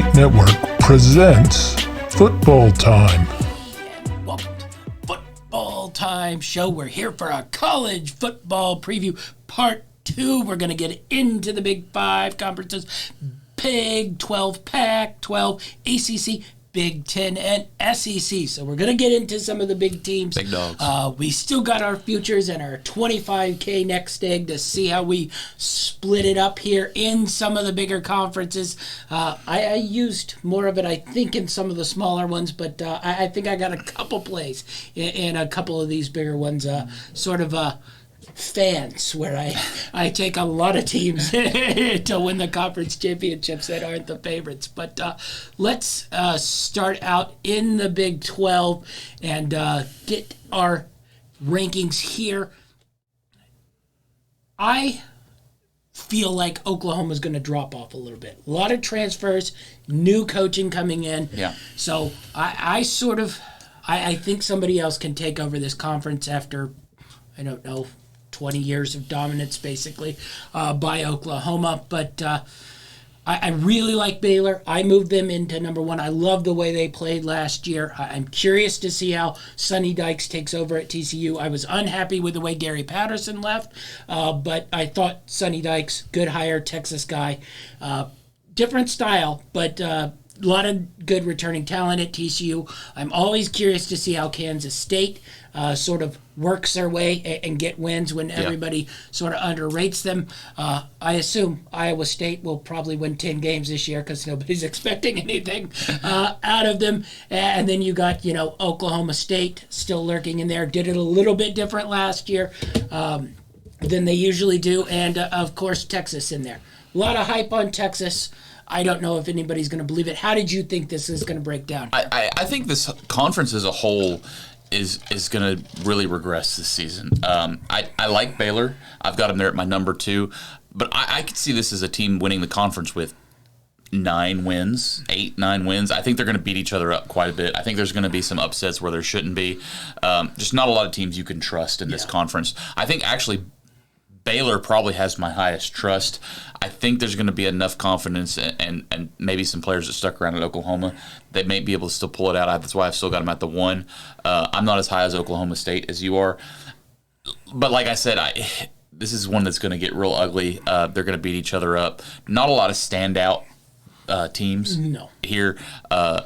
Dynamite Network presents Football Time. And welcome to Football Time Show. We're here for a college football preview part 2. We're going to get into the Big 5 conferences, Big 12, Pac-12, ACC, Big 10, and SEC. So we're going to get into some of the big teams. Big dogs. We still got our futures and our 25K next egg to see how we split it up here in some of the bigger conferences. I used more of it, I think, in some of the smaller ones, but I think I got a couple plays in a couple of these bigger ones. Sort of fans where I take a lot of teams to win the conference championships that aren't the favorites. But let's start out in the Big 12 and get our rankings here. I feel like Oklahoma's going to drop off a little bit. A lot of transfers, new coaching coming in. Yeah. So I think somebody else can take over this conference after, I don't know, 20 years of dominance, basically, by Oklahoma. But I really like Baylor. I moved them into number 1. I love the way they played last year. I'm curious to see how Sonny Dykes takes over at TCU. I was unhappy with the way Gary Patterson left, but I thought Sonny Dykes, good hire, Texas guy. Different style, but a lot of good returning talent at TCU. I'm always curious to see how Kansas State sort of works their way and get wins when everybody sort of underrates them. I assume Iowa State will probably win 10 games this year because nobody's expecting anything out of them. And then you got, Oklahoma State still lurking in there. Did it a little bit different last year than they usually do. And, of course, Texas in there. A lot of hype on Texas. I don't know if anybody's going to believe it. How did you think this is going to break down? I think this conference as a whole is going to really regress this season. I like Baylor. I've got them there at my number 2. But I could see this as a team winning the conference with 9 wins. I think they're going to beat each other up quite a bit. I think there's going to be some upsets where there shouldn't be. Just not a lot of teams you can trust in this conference. I think actually Baylor probably has my highest trust. I think there's going to be enough confidence and maybe some players that stuck around at Oklahoma that may be able to still pull it out. That's why I've still got them at the 1. I'm not as high as Oklahoma State as you are. But like I said, this is one that's going to get real ugly. They're going to beat each other up. Not a lot of standout teams here. I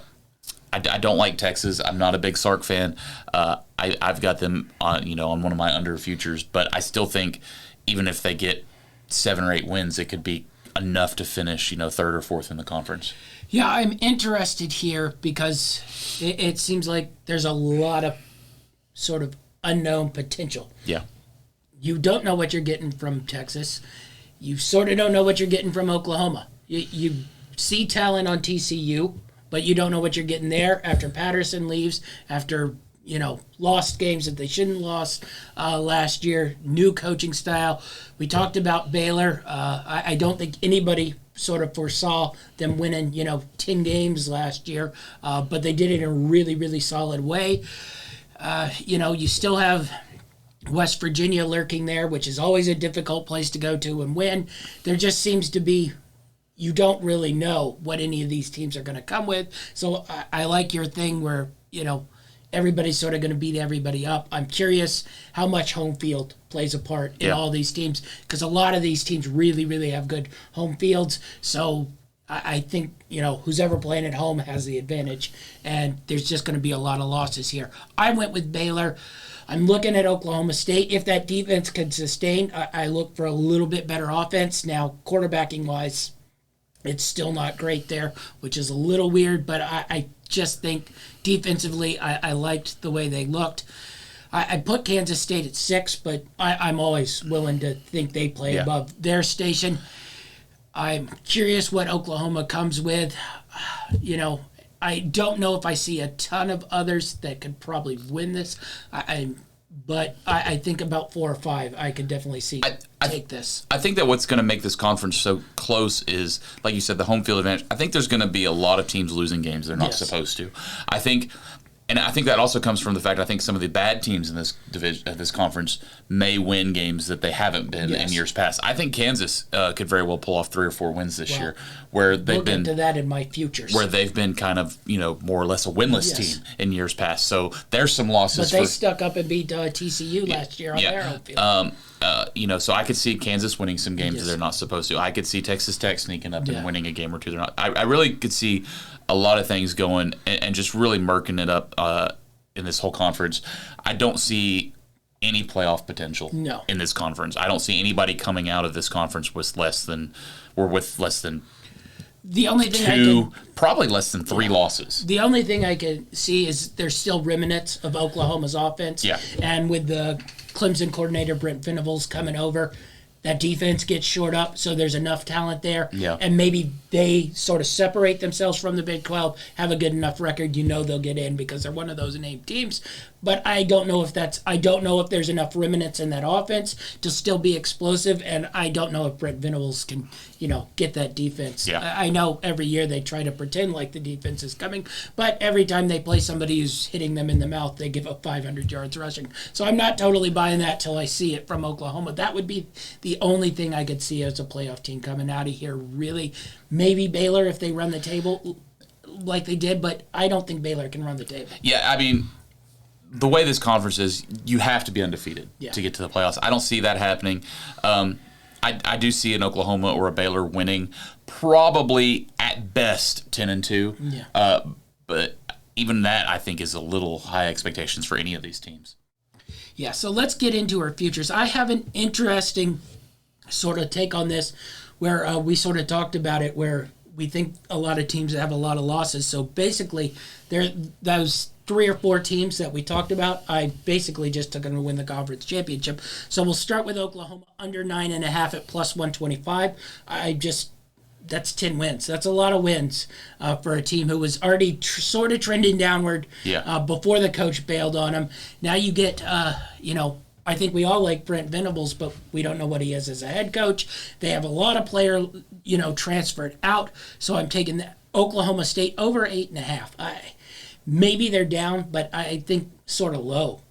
don't like Texas. I'm not a big Sark fan. I've got them on one of my under futures, but I still think even if they get 7 or 8 wins, it could be enough to finish, 3rd or 4th in the conference. Yeah, I'm interested here because it seems like there's a lot of sort of unknown potential. Yeah. You don't know what you're getting from Texas. You sort of don't know what you're getting from Oklahoma. You see talent on TCU, but you don't know what you're getting there after Patterson leaves, after lost games that they shouldn't lost last year, new coaching style. We talked about Baylor. I don't think anybody sort of foresaw them winning, 10 games last year, but they did it in a really, really solid way. You still have West Virginia lurking there, which is always a difficult place to go to and win. There just seems to be, you don't really know what any of these teams are going to come with. So I like your thing where, everybody's sort of going to beat everybody up. I'm curious how much home field plays a part in all these teams because a lot of these teams really, really have good home fields. So I think, who's ever playing at home has the advantage, and there's just going to be a lot of losses here. I went with Baylor. I'm looking at Oklahoma State. If that defense can sustain, I look for a little bit better offense. Now, quarterbacking-wise, it's still not great there, which is a little weird, but I just think defensively I liked the way they looked. I put Kansas State at 6, but I'm always willing to think they play above their station. I'm curious what Oklahoma comes with. I don't know if I see a ton of others that could probably win this. But I think about 4 or 5 I could definitely see take this. I think that what's going to make this conference so close is, like you said, the home field advantage. I think there's going to be a lot of teams losing games they're not supposed to. I think And I think that also comes from the fact I think some of the bad teams in this division, this conference, may win games that they haven't been in years past. I think Kansas could very well pull off 3 or 4 wins this year, where they've been. We'll get to that in my futures. Where they've been kind of more or less a winless team in years past. So there's some losses. But they stuck up and beat TCU last year on their home field. So I could see Kansas winning some games that they're not supposed to. I could see Texas Tech sneaking up and winning a game or two they're not. I really could see a lot of things going and just really murking it up in this whole conference. I don't see any playoff potential in this conference. I don't see anybody coming out of this conference with less than the only thing probably less than 3 losses. The only thing I can see is there's still remnants of Oklahoma's offense. Yeah. And with the Clemson coordinator Brent Venables coming over, that defense gets shored up, so there's enough talent there. Yeah. And maybe they sort of separate themselves from the Big 12, have a good enough record, they'll get in because they're one of those named teams. But I don't know if there's enough remnants in that offense to still be explosive, and I don't know if Brent Venables can, get that defense. Yeah. I know every year they try to pretend like the defense is coming, but every time they play somebody who's hitting them in the mouth, they give up 500 yards rushing. So I'm not totally buying that till I see it from Oklahoma. That would be the only thing I could see as a playoff team coming out of here, really. Maybe Baylor if they run the table like they did, but I don't think Baylor can run the table. Yeah, I mean, the way this conference is, you have to be undefeated to get to the playoffs. I don't see that happening. I do see an Oklahoma or a Baylor winning, probably at best 10-2. Yeah. But even that, I think, is a little high expectations for any of these teams. Yeah, so let's get into our futures. I have an interesting sort of take on this where we sort of talked about it, where we think a lot of teams have a lot of losses. So basically, those 3 or 4 teams that we talked about, I basically just took them to win the conference championship. So we'll start with Oklahoma under 9.5 at plus 125. That's 10 wins. That's a lot of wins for a team who was already sort of trending downward before the coach bailed on them. Now you get, I think we all like Brent Venables, but we don't know what he is as a head coach. They have a lot of player, transferred out. So I'm taking the Oklahoma State over 8.5. Maybe they're down, but I think sort of low.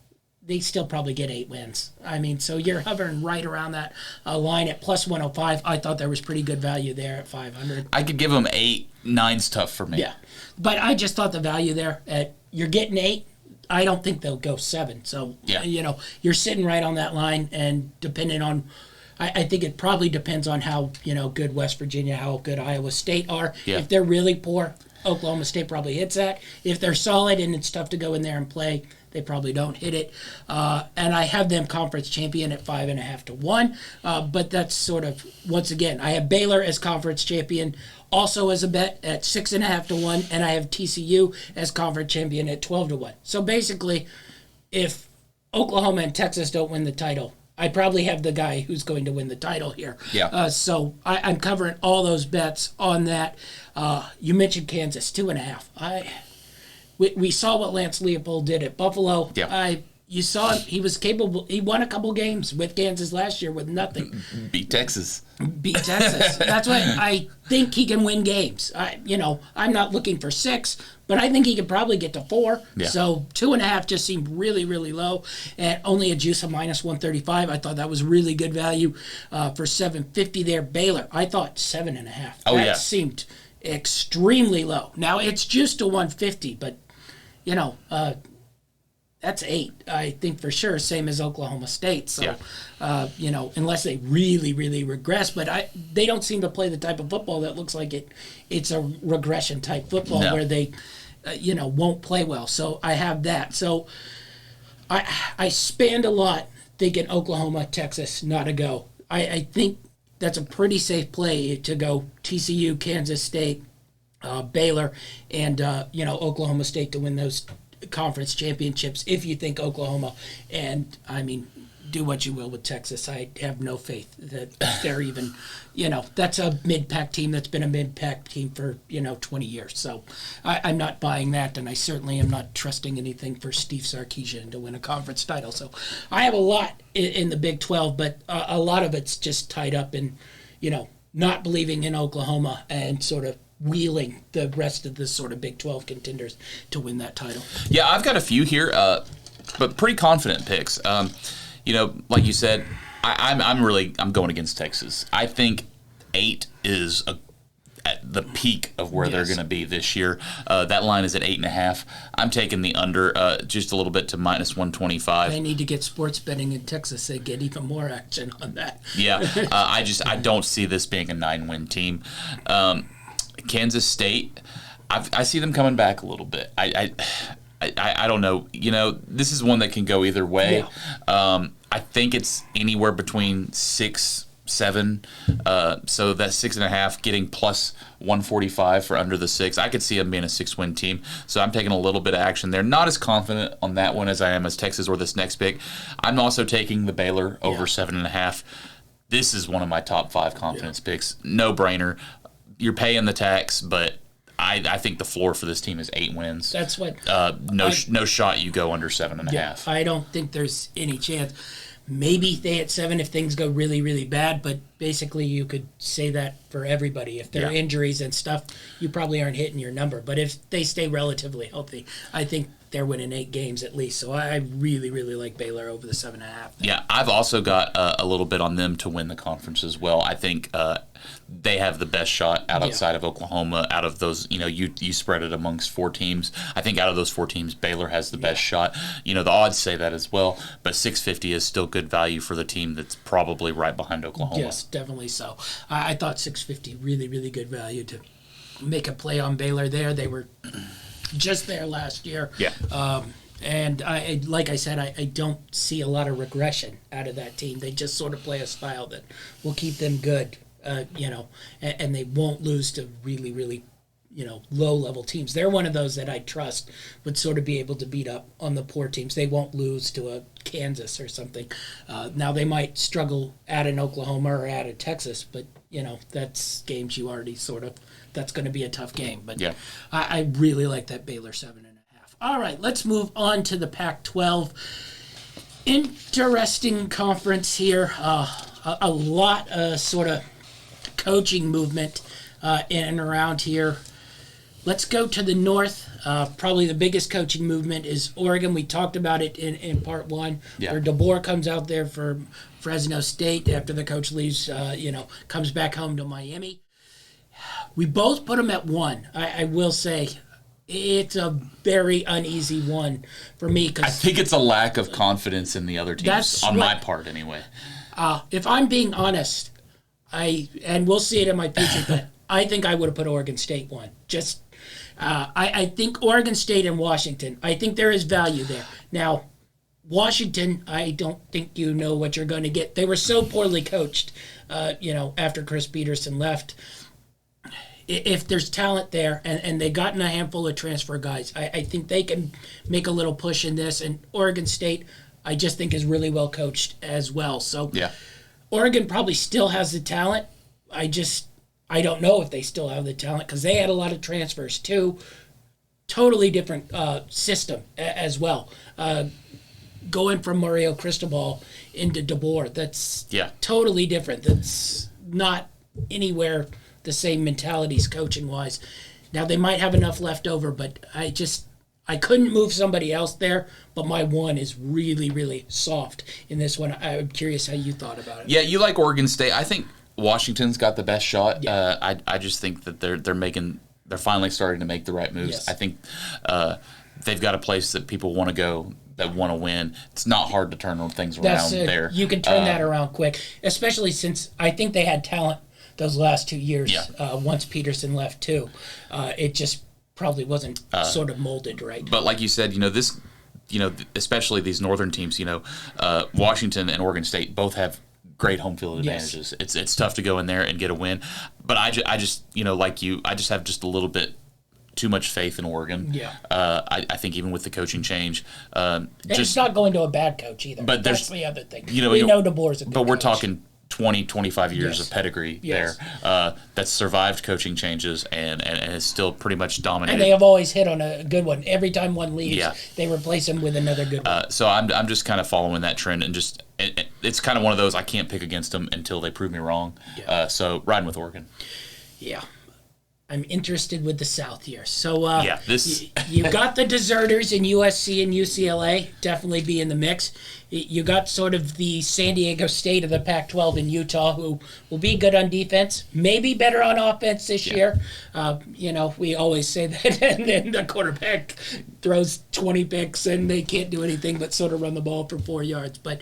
They still probably get 8 wins. I mean, so you're hovering right around that line at plus 105. I thought there was pretty good value there at 500. I could give them 8. 9's tough for me. Yeah, but I just thought the value there at you're getting 8. I don't think they'll go 7. So you're sitting right on that line, and depending on, I think it probably depends on how good West Virginia, how good Iowa State are. Yeah. If they're really poor, Oklahoma State probably hits that. If they're solid and it's tough to go in there and play, they probably don't hit it. And I have them conference champion at 5.5 to 1. But that's sort of, once again, I have Baylor as conference champion also as a bet at 6.5 to 1. And I have TCU as conference champion at 12 to 1. So basically, if Oklahoma and Texas don't win the title, I probably have the guy who's going to win the title here. Yeah. So I'm covering all those bets on that. You mentioned Kansas, 2.5. We saw what Lance Leopold did at Buffalo. Yeah. You saw him. He was capable. He won a couple games with Kansas last year with nothing. Beat Texas. That's why I think he can win games. I'm not looking for 6, but I think he could probably get to 4. Yeah. So 2.5 just seemed really, really low. And only a juice of minus 135. I thought that was really good value for 750 there. Baylor, I thought 7.5. Oh, that seemed extremely low. Now it's juiced to 150, but that's 8, I think for sure, same as Oklahoma State. So, unless they really, really regress. But they don't seem to play the type of football that looks like it's a regression type football where they, won't play well. So I have that. So I spanned a lot thinking Oklahoma, Texas, not a go. I think that's a pretty safe play to go TCU, Kansas State, Baylor, and Oklahoma State to win those conference championships. If you think Oklahoma, and do what you will with Texas, I have no faith that they're even, that's a mid-pack team that's been a mid-pack team for 20 years. So I'm not buying that, and I certainly am not trusting anything for Steve Sarkisian to win a conference title. So I have a lot in the Big 12, but a lot of it's just tied up in not believing in Oklahoma and sort of wheeling the rest of the sort of Big 12 contenders to win that title. Yeah, I've got a few here, but pretty confident picks. Like you said, I'm going against Texas. I think 8 is at the peak of where they're going to be this year. That line is at 8.5. I'm taking the under just a little bit to -125. They need to get sports betting in Texas. They get even more action on that. Yeah, I don't see this being a 9-win team. Kansas State, I see them coming back a little bit. I don't know. This is one that can go either way. Yeah. I think it's anywhere between 6, 7. So that's 6.5, getting +145 for under the 6. I could see them being a 6-win team. So I'm taking a little bit of action there. Not as confident on that one as I am as Texas or this next pick. I'm also taking the Baylor over 7.5. This is one of my top 5 confidence picks. No brainer. You're paying the tax, but I think the floor for this team is 8 wins. That's what. No shot you go under 7.5. Yeah, I don't think there's any chance. Maybe they at 7 if things go really, really bad, but basically you could say that for everybody. If there are injuries and stuff, you probably aren't hitting your number. But if they stay relatively healthy, I think they're winning 8 games at least. So I really, really like Baylor over the 7.5. Yeah, I've also got a little bit on them to win the conference as well. I think they have the best shot outside of Oklahoma. Out of those, you spread it amongst 4 teams. I think out of those 4 teams, Baylor has the best shot. The odds say that as well, but 650 is still good value for the team that's probably right behind Oklahoma. Yes, definitely so. I thought 650 really, really good value to make a play on Baylor there. They were just there last year. Yeah. And like I said, I don't see a lot of regression out of that team. They just sort of play a style that will keep them good, and they won't lose to really, really, low-level teams. They're one of those that I trust would sort of be able to beat up on the poor teams. They won't lose to a Kansas or something. Now, they might struggle at an Oklahoma or at a Texas, but, that's games you already that's going to be a tough game. But yeah. I really like that Baylor 7.5. All right, let's move on to the Pac-12. Interesting conference here. A lot of sort of coaching movement in and around here. Let's go to the north. Probably the biggest coaching movement is Oregon. We talked about it in part 1. Yeah. Where DeBoer comes out there for Fresno State after the coach leaves, comes back home to Miami. We both put him at 1. I will say it's a very uneasy one for me. I think it's a lack of confidence in the other teams, on my part anyway. If I'm being honest, and we'll see it in my future, but I think I would have put Oregon State 1. I think Oregon State and Washington, I think there is value there. Now, Washington, I don't think you know what you're going to get. They were so poorly coached, after Chris Peterson left. If there's talent there, and they've gotten a handful of transfer guys, I think they can make a little push in this. And Oregon State, I just think is really well coached as well. So yeah. Oregon probably still has the talent. I don't know if they still have the talent because they had a lot of transfers too. Totally different system as well. Going from Mario Cristobal into DeBoer, that's totally different. That's not anywhere the same mentalities coaching-wise. Now, they might have enough left over, but I couldn't move somebody else there, but my 1 is really, really soft in this one. I'm curious how you thought about it. Yeah, you like Oregon State. I think Washington's got the best shot. Yeah. I just think that they're finally starting to make the right moves. Yes. I think they've got a place that people want to go, that want to win. It's not hard to turn things around there. You can turn that around quick, especially since I think they had talent those last 2 years. Yeah. Once Peterson left too, it just probably wasn't sort of molded right. But like you said, especially these northern teams, Washington and Oregon State both have great home field advantages. Yes. It's tough to go in there and get a win. But I just like you, I just have just a little bit too much faith in Oregon. Yeah. I think even with the coaching change, it's not going to a bad coach either. But that's the other thing. We know DeBoer's a good But we're coach. talking 20, 25 years of pedigree there that's survived coaching changes and is still pretty much dominated. And they have always hit on a good one. Every time one leaves, they replace him with another good one. So I'm just kind of following that trend, and just it's kind of one of those I can't pick against them until they prove me wrong. So riding with Oregon. Yeah. I'm interested with the South here. So you got the deserters in USC and UCLA definitely be in the mix. You got sort of the San Diego State of the Pac-12 in Utah, who will be good on defense, maybe better on offense this year. We always say that, and then the quarterback throws 20 picks and they can't do anything but sort of run the ball for 4 yards. But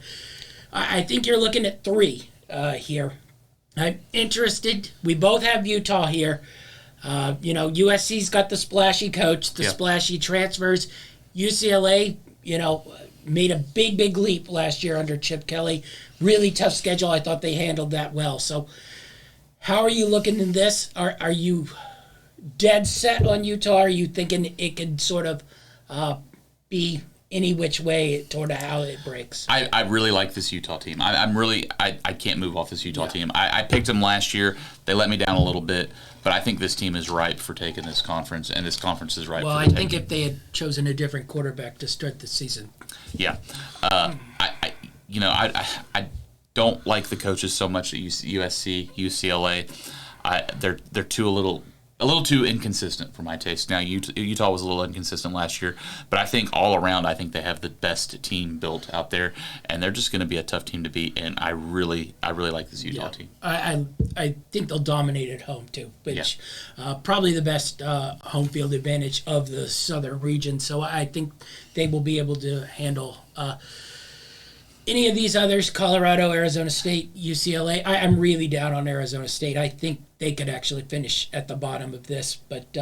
I think you're looking at 3 here. I'm interested. We both have Utah here. USC's got the splashy coach, the splashy transfers. UCLA, made a big leap last year under Chip Kelly. Really tough schedule. I thought they handled that well. So how are you looking in this? Are you dead set on Utah? Are you thinking it could sort of be any which way toward how it breaks? I really like this Utah team. I can't move off this Utah team. I picked them last year. They let me down a little bit. But I think this team is ripe for taking this conference, and this conference is ripe for taking. Well, I think if they had chosen a different quarterback to start the season. Yeah. I don't like the coaches so much at USC, UCLA. They're a little too inconsistent for my taste. Now, Utah was a little inconsistent last year, but I think all around, I think they have the best team built out there, and they're just going to be a tough team to beat. And I really like this Utah team. I think they'll dominate at home too, which probably the best home field advantage of the southern region. So I think they will be able to handle any of these others, Colorado, Arizona State, UCLA. I'm really down on Arizona State. I think they could actually finish at the bottom of this, but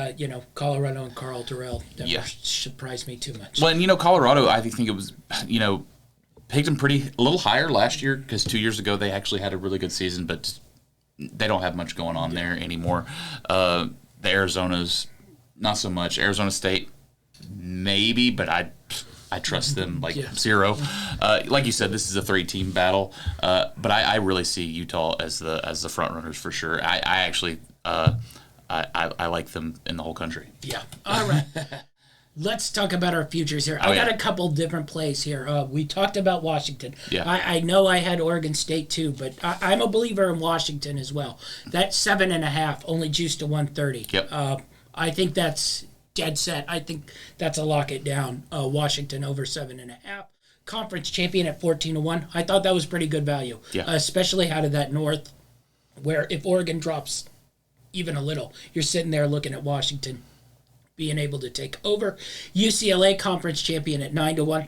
Colorado and Carl Terrell never surprised me too much. Well, and Colorado, I think it was, picked them a little higher last year because 2 years ago they actually had a really good season, but they don't have much going on there anymore. The Arizona's not so much. Arizona State, maybe, but I trust them zero. Like you said, this is a 3-team battle, but I really see Utah as the front runners for sure. I actually I like them in the whole country. Yeah. All right. Let's talk about our futures here. I got a couple different plays here. We talked about Washington. Yeah. I know I had Oregon State too, but I'm a believer in Washington as well. That 7.5 only juiced to 130. Yep. I think that's dead set. I think that's a lock it down. Washington over 7.5. Conference champion at 14-1. I thought that was pretty good value. Yeah. Especially out of that North, where if Oregon drops even a little, you're sitting there looking at Washington being able to take over. UCLA conference champion at 9-1.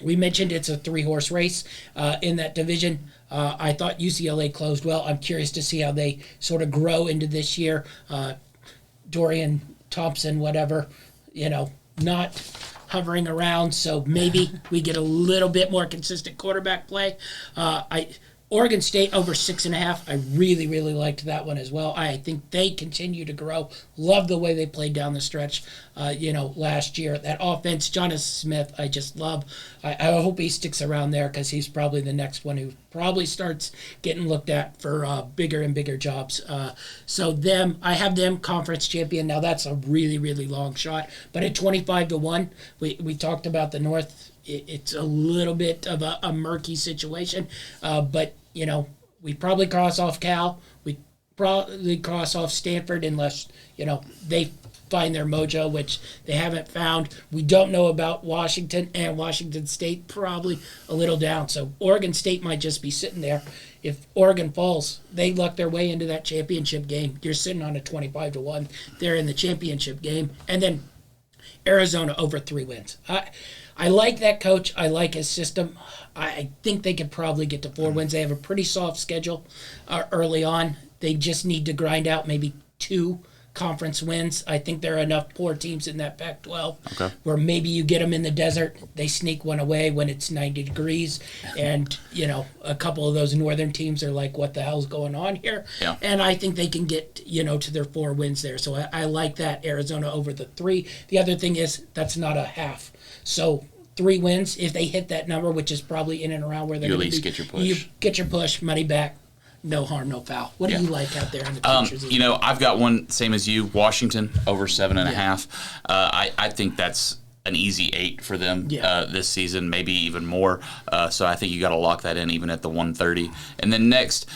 We mentioned it's a 3-horse race in that division. I thought UCLA closed well. I'm curious to see how they sort of grow into this year. Dorian Thompson, whatever, not hovering around, so maybe we get a little bit more consistent quarterback play. Oregon State over 6.5. I really liked that one as well. I think they continue to grow. Love the way they played down the stretch, last year. That offense, Jonathan Smith, I just love. I hope he sticks around there because he's probably the next one who probably starts getting looked at for bigger and bigger jobs. So I have them conference champion. Now that's a really long shot. But at 25-1, we talked about the North. It's a little bit of a murky situation, but we probably cross off Cal. We probably cross off Stanford unless they find their mojo, which they haven't found. We don't know about Washington, and Washington State probably a little down. So Oregon State might just be sitting there. If Oregon falls, they luck their way into that championship game. You're sitting on a 25-1. They're in the championship game, and then Arizona over 3 wins. I like that coach. I like his system. I think they could probably get to 4 wins. They have a pretty soft schedule early on. They just need to grind out maybe 2 conference wins. I think there are enough poor teams in that Pac-12 where maybe you get them in the desert. They sneak one away when it's 90 degrees. And, a couple of those northern teams are like, what the hell's going on here? Yeah. And I think they can get, to their 4 wins there. So I like that, Arizona over the 3. The other thing is that's not a half. So 3 wins, if they hit that number, which is probably in and around where they're going to be. You at least get your push. You get your push, money back, no harm, no foul. What do you like out there in the futures? I've got one, same as you, Washington over 7.5. I think that's an easy 8 for them this season, maybe even more. So I think you got to lock that in even at the 130. And then next,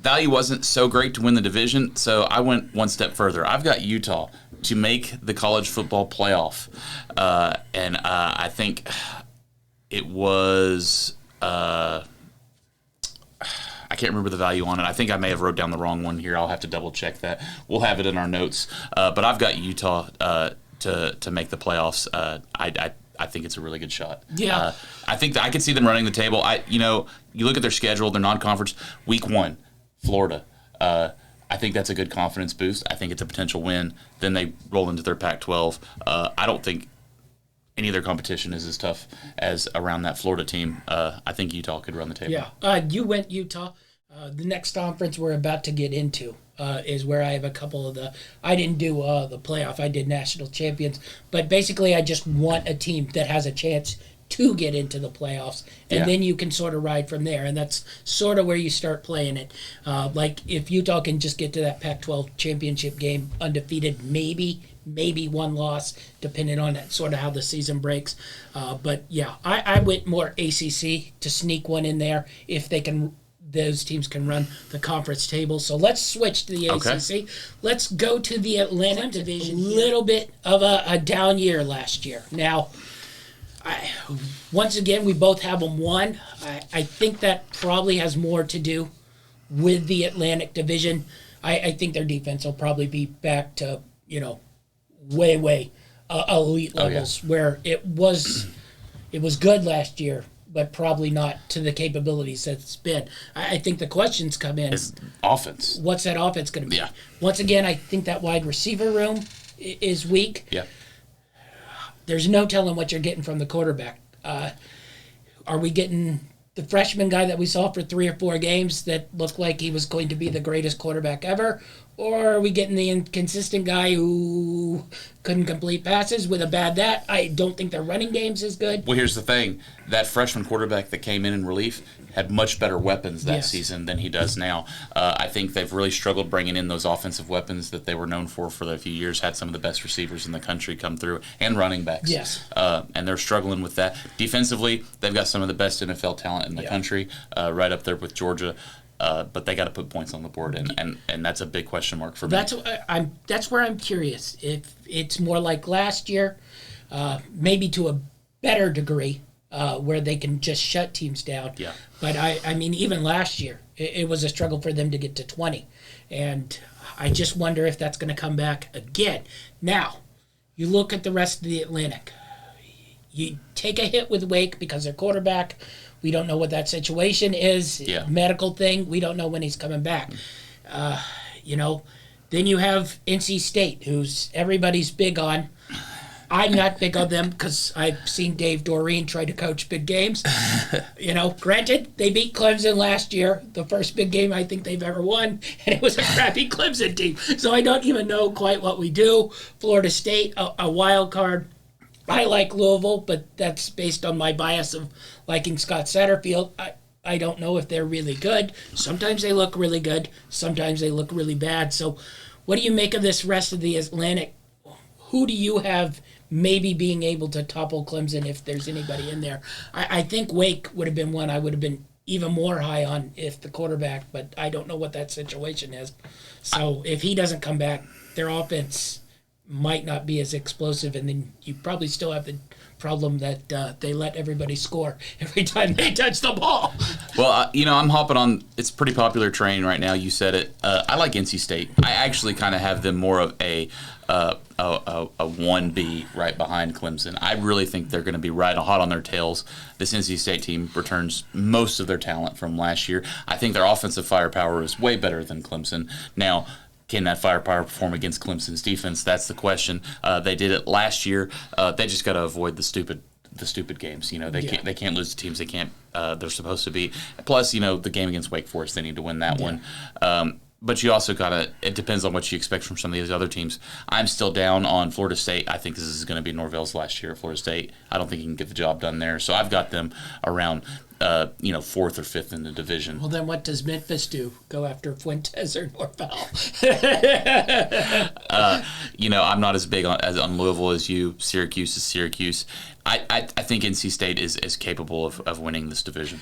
value wasn't so great to win the division, so I went one step further. I've got Utah to make the college football playoff, and I think it was. I can't remember the value on it. I think I may have wrote down the wrong one here. I'll have to double check that. We'll have it in our notes. But I've got Utah to make the playoffs. I think it's a really good shot. Yeah. I think that I could see them running the table. You look at their schedule, their non-conference, week 1, Florida. I think that's a good confidence boost. I think it's a potential win. Then they roll into their Pac-12. I don't think any of their competition is as tough as around that Florida team. I think Utah could run the table. Yeah. You went Utah. The next conference we're about to get into is where I have a couple of I didn't do the playoff. I did national champions. But basically, I just want a team that has a chance to get into the playoffs. And then you can sort of ride from there. And that's sort of where you start playing it. Like if Utah can just get to that Pac-12 championship game undefeated, maybe one loss, depending on sort of how the season breaks. But yeah, I went more ACC to sneak one in there if they can. Those teams can run the conference table. So let's switch to the ACC. Let's go to the Atlantic Division. A little bit of a down year last year. Now, once again, we both have them won. I think that probably has more to do with the Atlantic Division. I think their defense will probably be back to, way elite levels where it was good last year, but probably not to the capabilities that it's been. I think the questions come in. It's offense. What's that offense going to be? Yeah. Once again, I think that wide receiver room is weak. Yeah. There's no telling what you're getting from the quarterback. Are we getting the freshman guy that we saw for 3 or 4 games that looked like he was going to be the greatest quarterback ever? Or are we getting the inconsistent guy who couldn't complete passes with a bad that? I don't think their running game's is good. Well, here's the thing. That freshman quarterback that came in relief had much better weapons that season than he does now. I think they've really struggled bringing in those offensive weapons that they were known for a few years, had some of the best receivers in the country come through, and running backs. Yes. And they're struggling with that. Defensively, they've got some of the best NFL talent in the country, right up there with Georgia. But they got to put points on the board, and that's a big question mark for me. That's where I'm curious. If it's more like last year, maybe to a better degree, where they can just shut teams down. Yeah. But I mean, even last year, it was a struggle for them to get to 20, and I just wonder if that's going to come back again. Now, you look at the rest of the Atlantic. You take a hit with Wake because their quarterback. We don't know what that situation is. Yeah. Medical thing. We don't know when he's coming back. Then you have NC State, who's everybody's big on. I'm not big on them because I've seen Dave Doreen try to coach big games. Granted, they beat Clemson last year, the first big game I think they've ever won, and it was a crappy Clemson team. So I don't even know quite what we do. Florida State, a wild card. I like Louisville, but that's based on my bias of liking Scott Satterfield. I don't know if they're really good. Sometimes they look really good. Sometimes they look really bad. So what do you make of this rest of the Atlantic? Who do you have maybe being able to topple Clemson if there's anybody in there? I think Wake would have been one I would have been even more high on if the quarterback, but I don't know what that situation is. So if he doesn't come back, their offense might not be as explosive, and then you probably still have the problem that they let everybody score every time they touch the ball. Well, I'm hopping on. It's a pretty popular train right now. You said it. I like NC State. I actually kind of have them more of a 1B right behind Clemson. I really think they're going to be right hot on their tails. This NC State team returns most of their talent from last year. I think their offensive firepower is way better than Clemson. Now, can that firepower perform against Clemson's defense? That's the question. They did it last year. They just got to avoid the stupid games. They can't lose to teams they can't. They're supposed to be. Plus, the game against Wake Forest, they need to win that one. But you also it depends on what you expect from some of these other teams. I'm still down on Florida State. I think this is going to be Norvell's last year at Florida State. I don't think he can get the job done there. So I've got them around 4th or 5th in the division. Well, then what does Memphis do? Go after Fuentes or Norvell? I'm not as big on Louisville as you. Syracuse is Syracuse. I think NC State is capable of winning this division.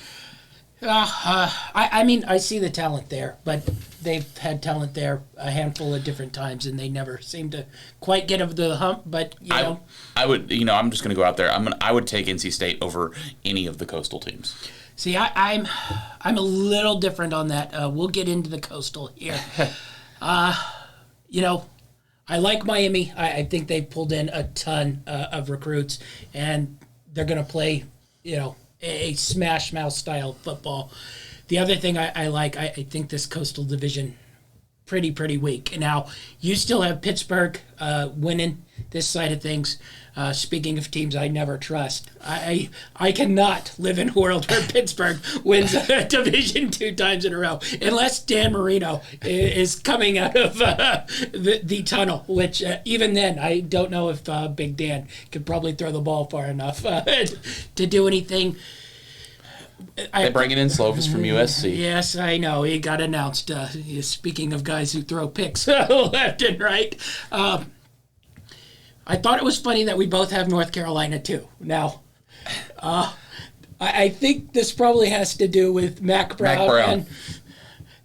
I mean, I see the talent there, but they've had talent there a handful of different times, and they never seem to quite get over the hump. But I would, I'm just going to go out there. I would take NC State over any of the Coastal teams. See, I'm a little different on that. We'll get into the Coastal here. I like Miami. I think they pulled in a ton of recruits, and they're going to play, a smash mouth style football. The other thing I think this Coastal Division pretty weak. Now, you still have Pittsburgh winning this side of things. Speaking of teams I never trust, I cannot live in a world where Pittsburgh wins a Division 2 times in a row, unless Dan Marino is coming out of the tunnel, which even then, I don't know if Big Dan could probably throw the ball far enough to do anything. They're bringing in Slovis from USC. Yes, I know. He got announced. Speaking of guys who throw picks left and right. I thought it was funny that we both have North Carolina, too. Now, I think this probably has to do with Mac Brown. And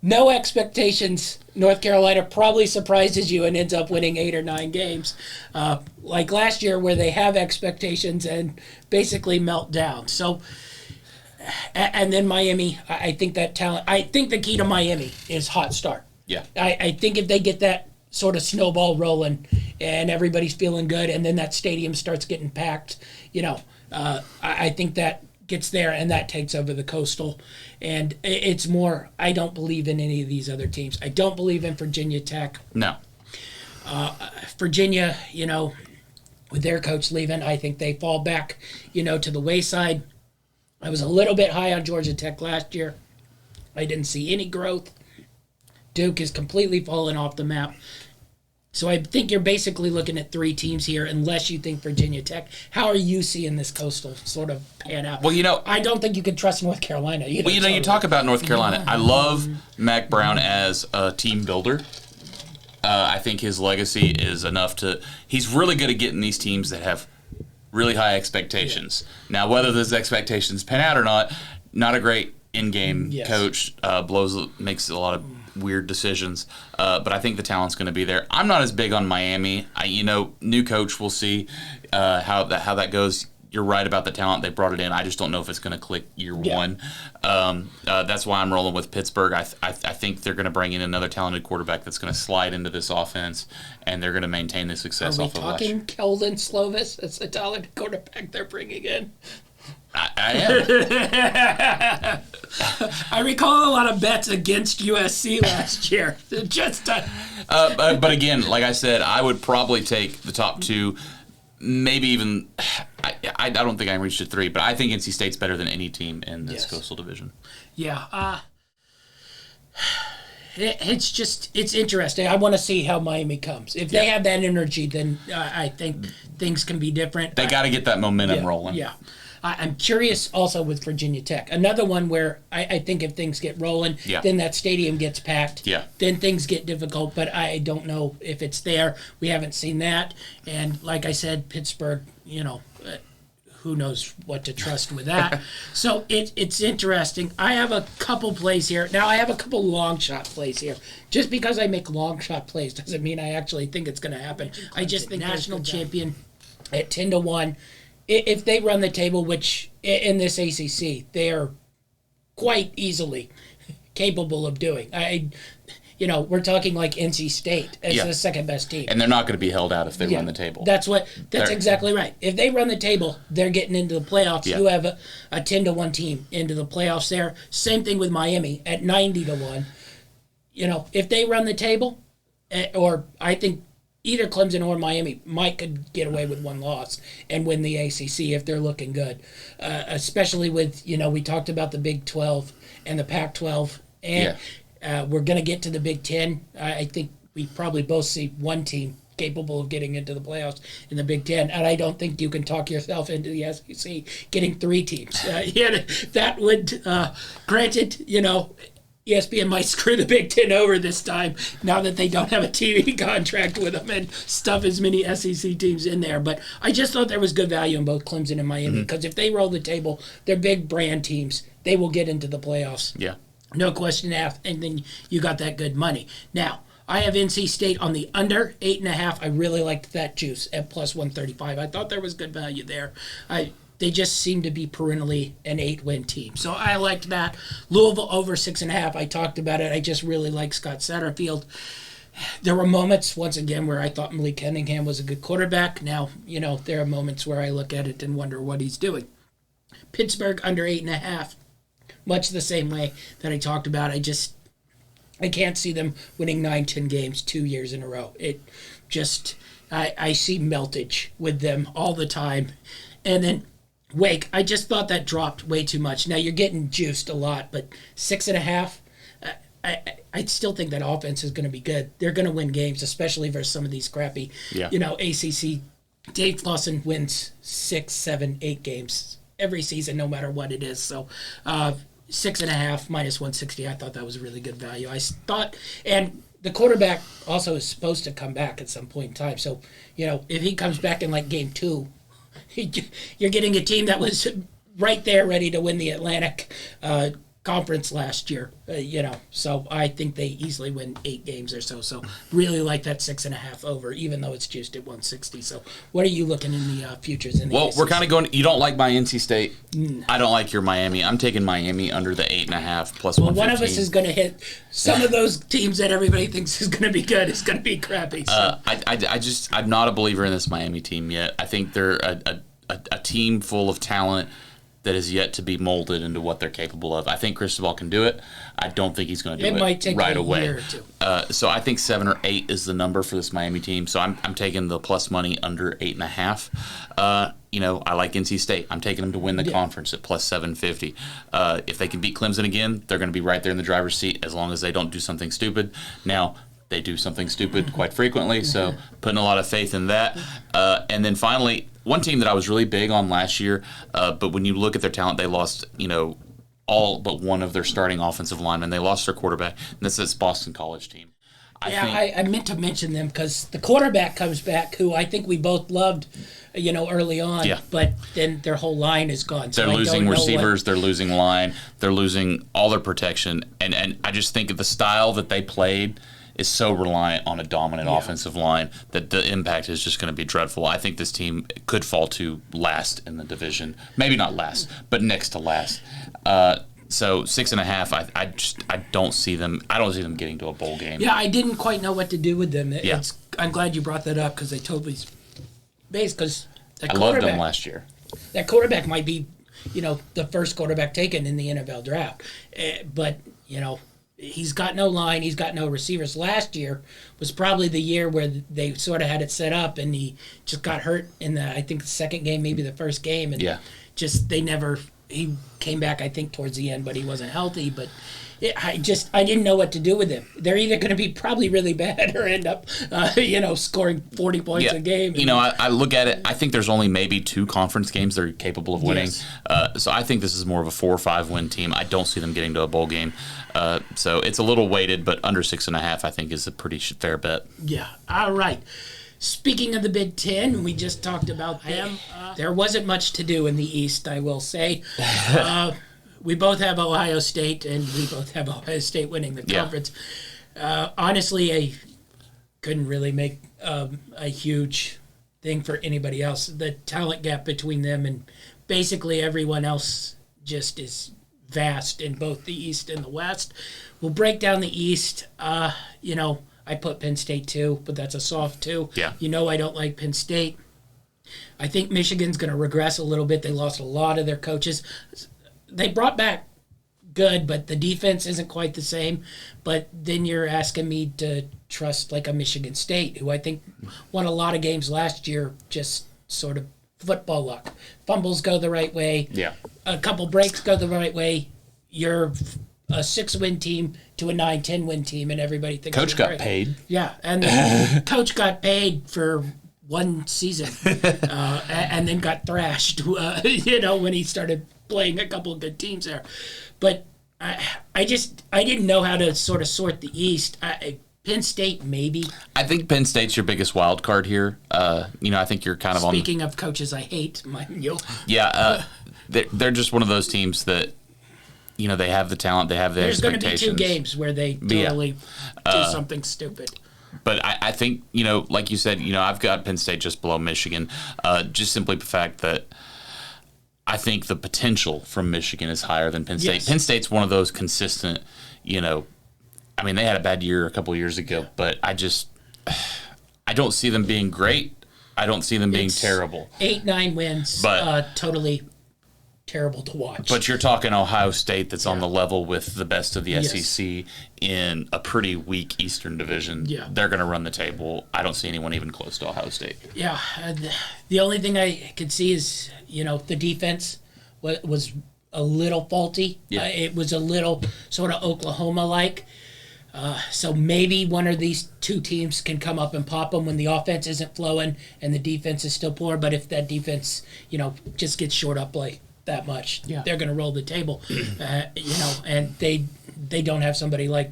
no expectations. North Carolina probably surprises you and ends up winning 8 or 9 games. Like last year where they have expectations and basically melt down. So, and then Miami, I think that talent. I think the key to Miami is hot start. Yeah. I think if they get that sort of snowball rolling and everybody's feeling good and then that stadium starts getting packed, I think that gets there and that takes over the Coastal. And it's more, I don't believe in any of these other teams. I don't believe in Virginia Tech. No. Virginia, with their coach leaving, I think they fall back, to the wayside. I was a little bit high on Georgia Tech last year. I didn't see any growth. Duke is completely fallen off the map. So I think you're basically looking at 3 teams here, unless you think Virginia Tech. How are you seeing this Coastal sort of pan out? Well, I don't think you can trust North Carolina either. Well, you talk about North Carolina. I love Mac Brown as a team builder. I think his legacy is enough to... He's really good at getting these teams that have really high expectations. Yeah. Now, whether those expectations pan out or not a great in-game coach. Makes a lot of weird decisions. But I think the talent's going to be there. I'm not as big on Miami. New coach, we'll see how that goes. You're right about the talent. They brought it in. I just don't know if it's going to click year one. That's why I'm rolling with Pittsburgh. I think they're going to bring in another talented quarterback that's going to slide into this offense, and they're going to maintain the success off of last year. Are we talking Keldon Slovis as the talented quarterback they're bringing in? I am. I recall a lot of bets against USC last year. But again, like I said, I would probably take the top 2. Maybe even, I don't think I reached a 3, but I think NC State's better than any team in this Coastal Division. Yeah. It's interesting. I want to see how Miami comes. If they have that energy, then I think things can be different. They got to get that momentum rolling. Yeah. I'm curious also with Virginia Tech. Another one where I think if things get rolling, then that stadium gets packed. Yeah. Then things get difficult, but I don't know if it's there. We haven't seen that. And like I said, Pittsburgh, who knows what to trust with that. So it's interesting. I have a couple plays here. Now, I have a couple long shot plays here. Just because I make long shot plays doesn't mean I actually think it's going to happen. I just think national champion at 10-1. If they run the table, which in this ACC, they are quite easily capable of doing. We're talking like NC State as the second best team. And they're not going to be held out if they run the table. That's exactly right. If they run the table, they're getting into the playoffs. Yeah. You have a 10-1 team into the playoffs there. Same thing with Miami at 90-1. If they run the table, or I think either Clemson or Miami could get away with 1 loss and win the ACC if they're looking good, especially with, we talked about the Big 12 and the Pac-12, and we're going to get to the Big 10. I think we probably both see 1 team capable of getting into the playoffs in the Big 10, and I don't think you can talk yourself into the SEC getting 3 teams. That would, granted, ESPN might screw the Big Ten over this time now that they don't have a TV contract with them and stuff as many SEC teams in there. But I just thought there was good value in both Clemson and Miami because if they roll the table, they're big brand teams. They will get into the playoffs. Yeah. No question asked. And then you got that good money. Now, I have NC State on the under 8.5. I really liked that juice at plus 135. I thought there was good value there. They just seem to be perennially an 8-win team. So I liked that. Louisville over 6.5. I talked about it. I just really like Scott Satterfield. There were moments, once again, where I thought Malik Cunningham was a good quarterback. Now, there are moments where I look at it and wonder what he's doing. Pittsburgh under 8.5. Much the same way that I talked about. I can't see them winning 9-10 games 2 years in a row. I see meltage with them all the time. And then Wake, I just thought that dropped way too much. Now you're getting juiced a lot, but 6.5, I still think that offense is going to be good. They're going to win games, especially versus some of these crappy, ACC. Dave Lawson wins 6, 7, 8 games every season, no matter what it is. So 6.5 minus 160, I thought that was a really good value. And the quarterback also is supposed to come back at some point in time. So, if he comes back in like game 2, you're getting a team that was right there ready to win the Atlantic Conference last year, So I think they easily win 8 games or so. So really like that 6.5 over, even though it's juiced at 160. So what are you looking in the futures in the Well, ACC? we're kind of going, you don't like my NC State. I don't like your Miami. I'm taking Miami under the 8.5 plus 115. One of us is going to hit some of those teams that everybody thinks is going to be good. It's going to be crappy. So. I'm not a believer in this Miami team yet. I think they're a team full of talent that is yet to be molded into what they're capable of. I think Cristobal can do it. I don't think he's going to do it might take right a away. year or two. So I think 7 or 8 is the number for this Miami team. So I'm taking the plus money under 8.5. I like NC State. I'm taking them to win the conference at plus 750. If they can beat Clemson again, they're going to be right there in the driver's seat as long as they don't do something stupid. Now, they do something stupid quite frequently, so putting a lot of faith in that. And then finally, one team that I was really big on last year, but when you look at their talent, they lost, all but one of their starting offensive linemen. They lost their quarterback, and that's this Boston College team. I meant to mention them because the quarterback comes back, who I think we both loved, early on. Yeah. But then their whole line is gone. They're losing receivers. They're losing line. They're losing all their protection. And I just think of the style that they played is so reliant on a dominant offensive line that the impact is just going to be dreadful. I think this team could fall to last in the division. Maybe not last, but next to last. So 6.5, I don't see them. I don't see them getting to a bowl game. Yeah, I didn't quite know what to do with them. I'm glad you brought that up because they totally based because I loved them last year. That quarterback might be, the first quarterback taken in the NFL draft, but he's got no line. He's got no receivers. Last year was probably the year where they sort of had it set up, and he just got hurt in the second game, maybe the first game, and he came back, I think, towards the end, but he wasn't healthy. But I didn't know what to do with him. They're either going to be probably really bad or end up, scoring 40 points a game. I look at it. I think there's only maybe 2 conference games they're capable of winning. Yes. So I think this is more of a 4 or 5 win team. I don't see them getting to a bowl game. So it's a little weighted, but under 6.5, I think, is a pretty fair bet. Yeah. All right. Speaking of the Big Ten, we just talked about them. There wasn't much to do in the East, I will say. We both have Ohio State, and we both have Ohio State winning the conference. Honestly, I couldn't really make a huge thing for anybody else. The talent gap between them and basically everyone else just is vast in both the East and the West. We'll break down the East. I put Penn State 2, but that's a soft 2. Yeah. I don't like Penn State. I think Michigan's going to regress a little bit. They lost a lot of their coaches. They brought back good, but the defense isn't quite the same. But then you're asking me to trust like a Michigan State, who I think won a lot of games last year, just sort of football luck. Fumbles go the right way. Yeah. A couple breaks go the right way. You're a 6-win team to a 9-10 win team, and everybody thinks Coach got paid. Yeah, and the coach got paid for one season, and then got thrashed. When he started playing a couple of good teams there, but I didn't know how to sort of sort the East. Penn State, maybe. I think Penn State's your biggest wild card here. I think you're kind of Speaking of coaches I hate, mind you. Yeah, they're just one of those teams that, they have the talent, they have the There's going expectations. to be 2 games where they totally do something stupid. But I think, like you said, I've got Penn State just below Michigan, just simply the fact that I think the potential from Michigan is higher than Penn State. Yes. Penn State's one of those consistent, they had a bad year a couple of years ago, but I don't see them being great. I don't see them being terrible. 8-9 wins, But totally terrible to watch. But you're talking Ohio State that's on the level with the best of the Yes. SEC in a pretty weak Eastern Division. Yeah. They're going to run the table. I don't see anyone even close to Ohio State. Yeah, the only thing I could see is, the defense was a little faulty. Yeah. It was a little sort of Oklahoma-like. So maybe one of these 2 teams can come up and pop them when the offense isn't flowing and the defense is still poor. But if that defense, just gets short up like that much, they're going to roll the table. And they don't have somebody like,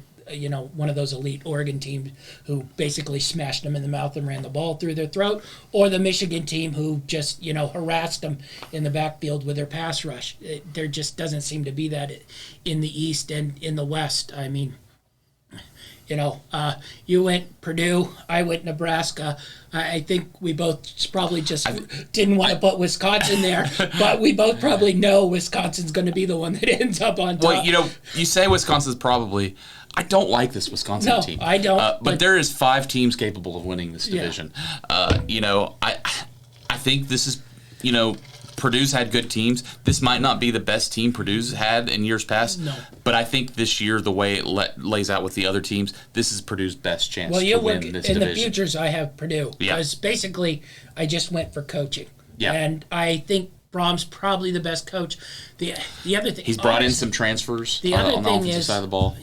one of those elite Oregon teams who basically smashed them in the mouth and ran the ball through their throat, or the Michigan team who just, harassed them in the backfield with their pass rush. There just doesn't seem to be that in the East and in the West. I mean, you went Purdue, I went Nebraska. I think we both probably just didn't want to put Wisconsin there, but we both probably know Wisconsin's going to be the one that ends up on top. Well, you say Wisconsin's probably. I don't like this Wisconsin team. I don't. But there is 5 teams capable of winning this division. Yeah. I think this is, Purdue's had good teams. This might not be the best team Purdue's had in years past. No. But I think this year, the way it lays out with the other teams, this is Purdue's best chance Well, to win this division. In the futures, I have Purdue. Yeah. Because basically, I just went for coaching. Yeah. And I think Brom's probably the best coach. The other thing... He's brought in some transfers on the offensive side of the ball.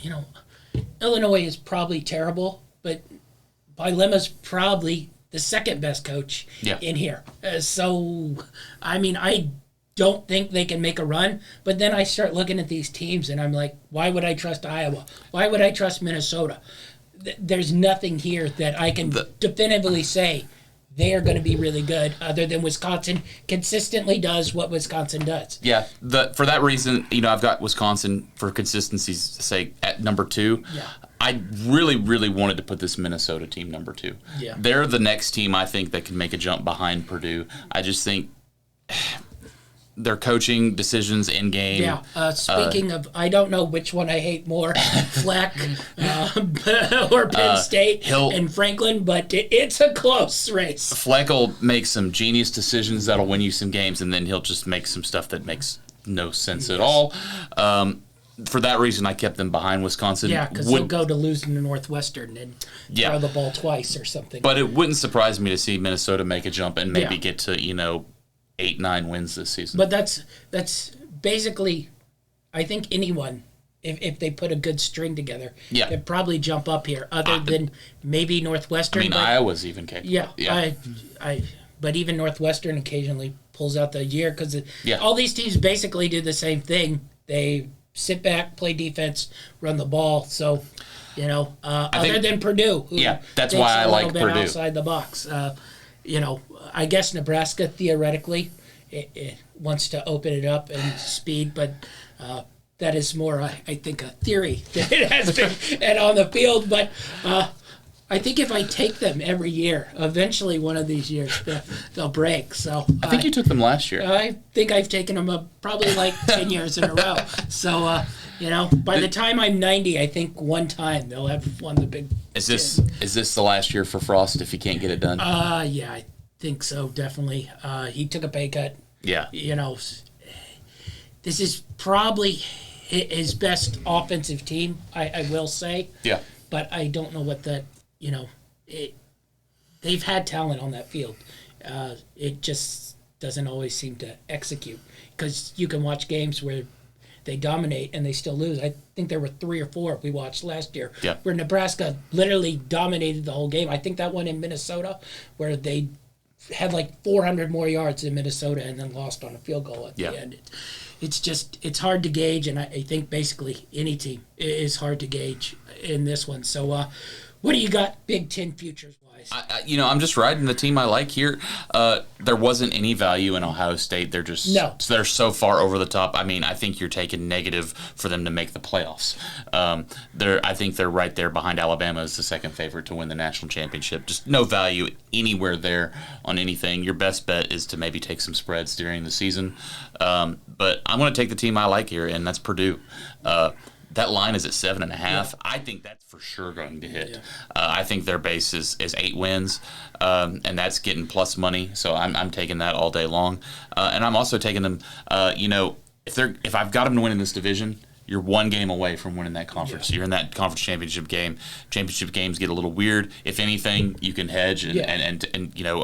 Illinois is probably terrible, but Bielema's probably the second best coach in here. I don't think they can make a run, but then I start looking at these teams and I'm like, why would I trust Iowa? Why would I trust Minnesota? There's nothing here that I can definitively say they are going to be really good, other than Wisconsin consistently does what Wisconsin does. Yeah, for that reason, I've got Wisconsin, for consistency's sake, at number 2. Yeah. I really, really wanted to put this Minnesota team number 2. Yeah. They're the next team I think that can make a jump behind Purdue. I just think their coaching decisions in game. Yeah. Speaking of, I don't know which one I hate more, Fleck or Penn State and Franklin, but it's a close race. Fleck will make some genius decisions that'll win you some games, and then he'll just make some stuff that makes no sense at all. For that reason, I kept them behind Wisconsin. Yeah, because they'll go to losing to Northwestern and throw the ball twice or something. But it wouldn't surprise me to see Minnesota make a jump and maybe get to 8-9 wins this season. But that's basically, I think anyone, if they put a good string together, could probably jump up here. Other than maybe Northwestern. Iowa's even capable. Yeah. But even Northwestern occasionally pulls out the year because all these teams basically do the same thing. They sit back, play defense, run the ball. So, other than Purdue, who that's why I like Purdue Purdue outside the box. I guess Nebraska theoretically it wants to open it up and speed, but that is more, I think, a theory than it has been and on the field. But I think if I take them every year, eventually one of these years they'll break. So I think you took them last year. I think I've taken them probably like 10 years in a row. So by the time I'm 90, I think one time they'll have won the Big. Is this the last year for Frost if he can't get it done? Yeah, I think so, definitely. He took a pay cut. Yeah. This is probably his best offensive team, I will say. Yeah. But I don't know what that. They've had talent on that field. It just doesn't always seem to execute, because you can watch games where they dominate and they still lose. I think there were 3 or 4 we watched last year where Nebraska literally dominated the whole game. I think that one in Minnesota where they had like 400 more yards in Minnesota and then lost on a field goal at the end. it's hard to gauge, and I think basically any team is hard to gauge in this one. So, what do you got Big Ten futures wise? I'm just riding the team I like here. There wasn't any value in Ohio State. They're so far over the top. I mean, I think you're taking negative for them to make the playoffs. I think they're right there behind Alabama as the second favorite to win the national championship. Just no value anywhere there on anything. Your best bet is to maybe take some spreads during the season. But I'm going to take the team I like here, and that's Purdue. That line is at 7.5. Yeah. I think that's for sure going to hit. Yeah. I think their base is 8 wins, and that's getting plus money. So I'm taking that all day long, and I'm also taking them. If I've got them to win in this division, you're one game away from winning that conference. Yeah. You're in that conference championship game. Championship games get a little weird. If anything, you can hedge, and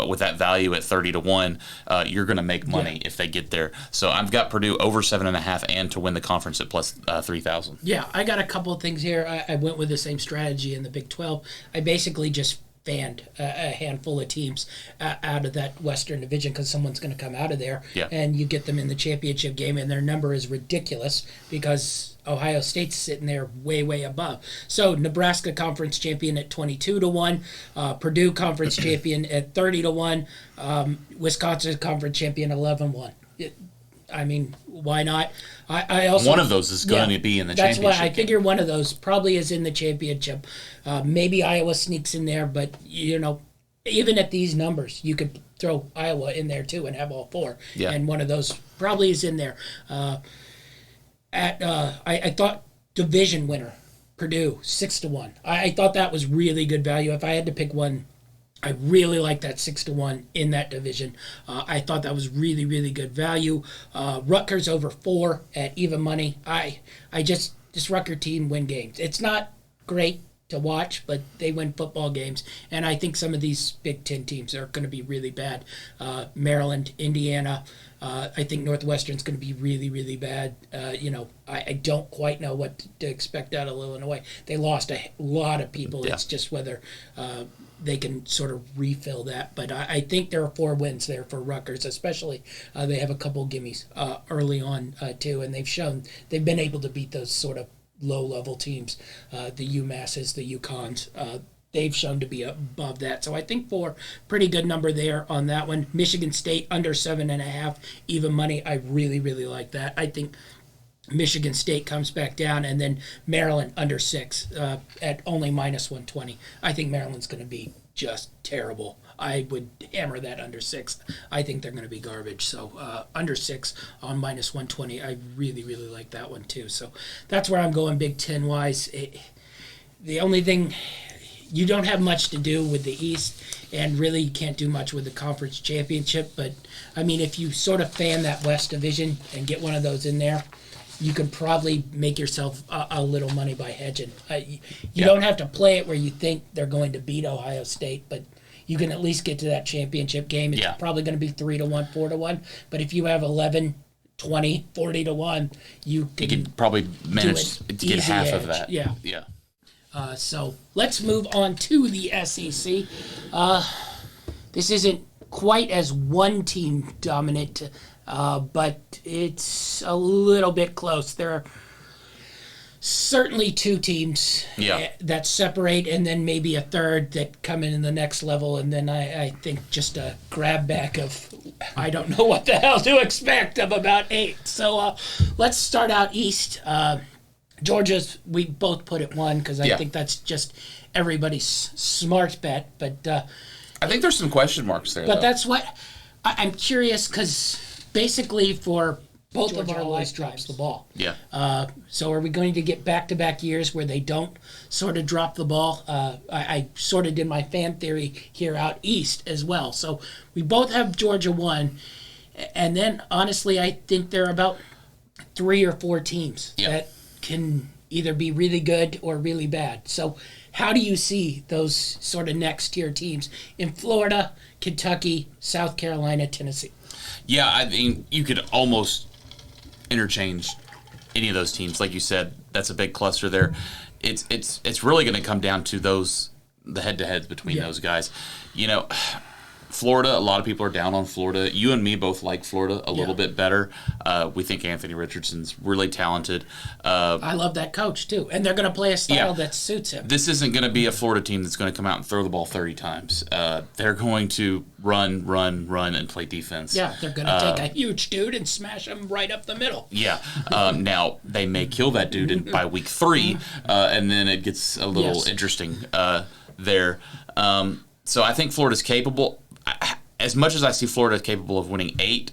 with that value at 30-1, you're going to make money if they get there. So I've got Purdue over 7.5 and to win the conference at plus 3,000. Yeah, I got a couple of things here. I went with the same strategy in the Big 12. I basically just fanned a handful of teams out of that Western Division because someone's going to come out of there, and you get them in the championship game, and their number is ridiculous because Ohio State's sitting there way, way above. So Nebraska conference champion at 22-1, Purdue conference champion at 30-1, Wisconsin conference champion 11-1. I mean, why not? I also one of those is going to be in the championship. That's why I figure one of those probably is in the championship. Maybe Iowa sneaks in there, but even at these numbers, you could throw Iowa in there too and have all four. Yeah. And one of those probably is in there. I thought division winner Purdue 6-1. I thought that was really good value. If I had to pick one, I really like that 6-1 in that division. I thought that was really, really good value. Rutgers over 4 at even money. This Rutgers team win games. It's not great to watch, but they win football games. And I think some of these Big Ten teams are going to be really bad. Maryland, Indiana. I think Northwestern's going to be really, really bad. I don't quite know what to expect out of Illinois. They lost a lot of people. Yeah. It's just whether they can sort of refill that. But I think there are 4 wins there for Rutgers, especially. They have a couple gimmies early on, too, and they've been able to beat those sort of low-level teams, the UMasses, the UConns. They've shown to be above that. So I think 4, pretty good number there on that one. Michigan State under 7.5, even money. I really, really like that. I think Michigan State comes back down, and then Maryland under 6 at only minus 120. I think Maryland's going to be just terrible. I would hammer that under 6. I think they're going to be garbage. So under 6 on minus 120. I really, really like that one too. So that's where I'm going Big Ten wise. The only thing, you don't have much to do with the East, and really you can't do much with the conference championship. But I mean, if you sort of fan that West Division and get one of those in there, you could probably make yourself a little money by hedging. You don't have to play it where you think they're going to beat Ohio State, but you can at least get to that championship game. It's probably going to be 3-1, 4-1. But if you have 11, 20, 40-1, you can probably manage to get half of that. Yeah. So let's move on to the SEC. This isn't quite as one team dominant, but it's a little bit close. There are certainly 2 teams that separate, and then maybe a third that come in the next level, and then I think just a grab back of I don't know what the hell to expect of about 8. So let's start out East. Georgia's, we both put it 1 because I think that's just everybody's smart bet. But I think there's some question marks there. But that's what I'm curious, because basically for both Georgia of our always drops the ball. Yeah. So are we going to get back-to-back years where they don't sort of drop the ball? I sort of did my fan theory here out East as well. So we both have Georgia 1. And then, honestly, I think there are about 3 or 4 teams that can either be really good or really bad. So how do you see those sort of next-tier teams in Florida, Kentucky, South Carolina, Tennessee? Yeah, I mean, you could almost interchange any of those teams. Like you said, that's a big cluster there. It's really going to come down to the head-to-heads between those guys. Florida, a lot of people are down on Florida. You and me both like Florida a little bit better. We think Anthony Richardson's really talented. I love that coach, too. And they're going to play a style that suits him. This isn't going to be a Florida team that's going to come out and throw the ball 30 times. They're going to run, and play defense. Yeah, they're going to take a huge dude and smash him right up the middle. Yeah. Now, they may kill that dude by week 3, and then it gets a little interesting there. So I think Florida's capable. As much as I see Florida capable of winning 8,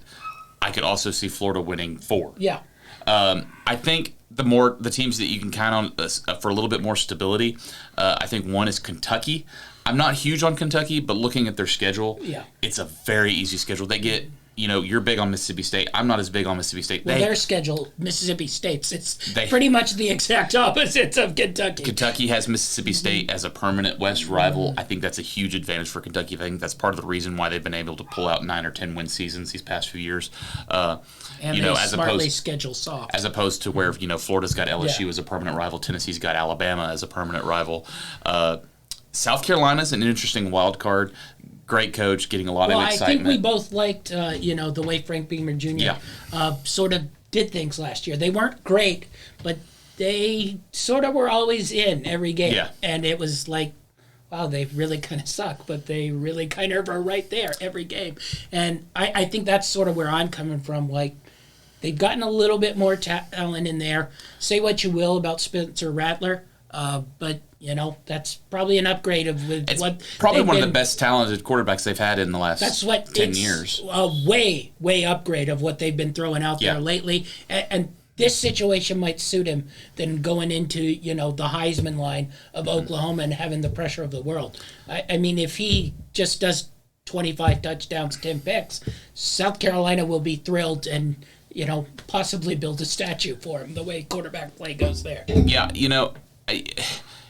I could also see Florida winning 4. Yeah. I think the teams that you can count on for a little bit more stability, I think one is Kentucky. I'm not huge on Kentucky, but looking at their schedule, it's a very easy schedule. They get, you're big on Mississippi State. I'm not as big on Mississippi State. Well, their schedule, Mississippi State's, it's pretty much the exact opposite of Kentucky. Kentucky has Mississippi State as a permanent West rival. I think that's a huge advantage for Kentucky. I think that's part of the reason why they've been able to pull out 9 or 10 win seasons these past few years. And they smartly schedule soft. As opposed to where, Florida's got LSU as a permanent rival. Tennessee's got Alabama as a permanent rival. South Carolina's an interesting wild card. Great coach, getting a lot of excitement. I think we both liked, the way Frank Beamer Jr. Sort of did things last year. They weren't great, but they sort of were always in every game. Yeah. And it was like, wow, they really kind of suck, but they really kind of are right there every game. And I think that's sort of where I'm coming from. Like, they've gotten a little bit more talent in there. Say what you will about Spencer Rattler, but that's probably an upgrade it's probably one of the best talented quarterbacks they've had in the last 10 years. A way upgrade of what they've been throwing out there lately. And this situation might suit him than going into, the Heisman line of Oklahoma and having the pressure of the world. I mean, if he just does 25 touchdowns, 10 picks, South Carolina will be thrilled and, possibly build a statue for him the way quarterback play goes there. Yeah,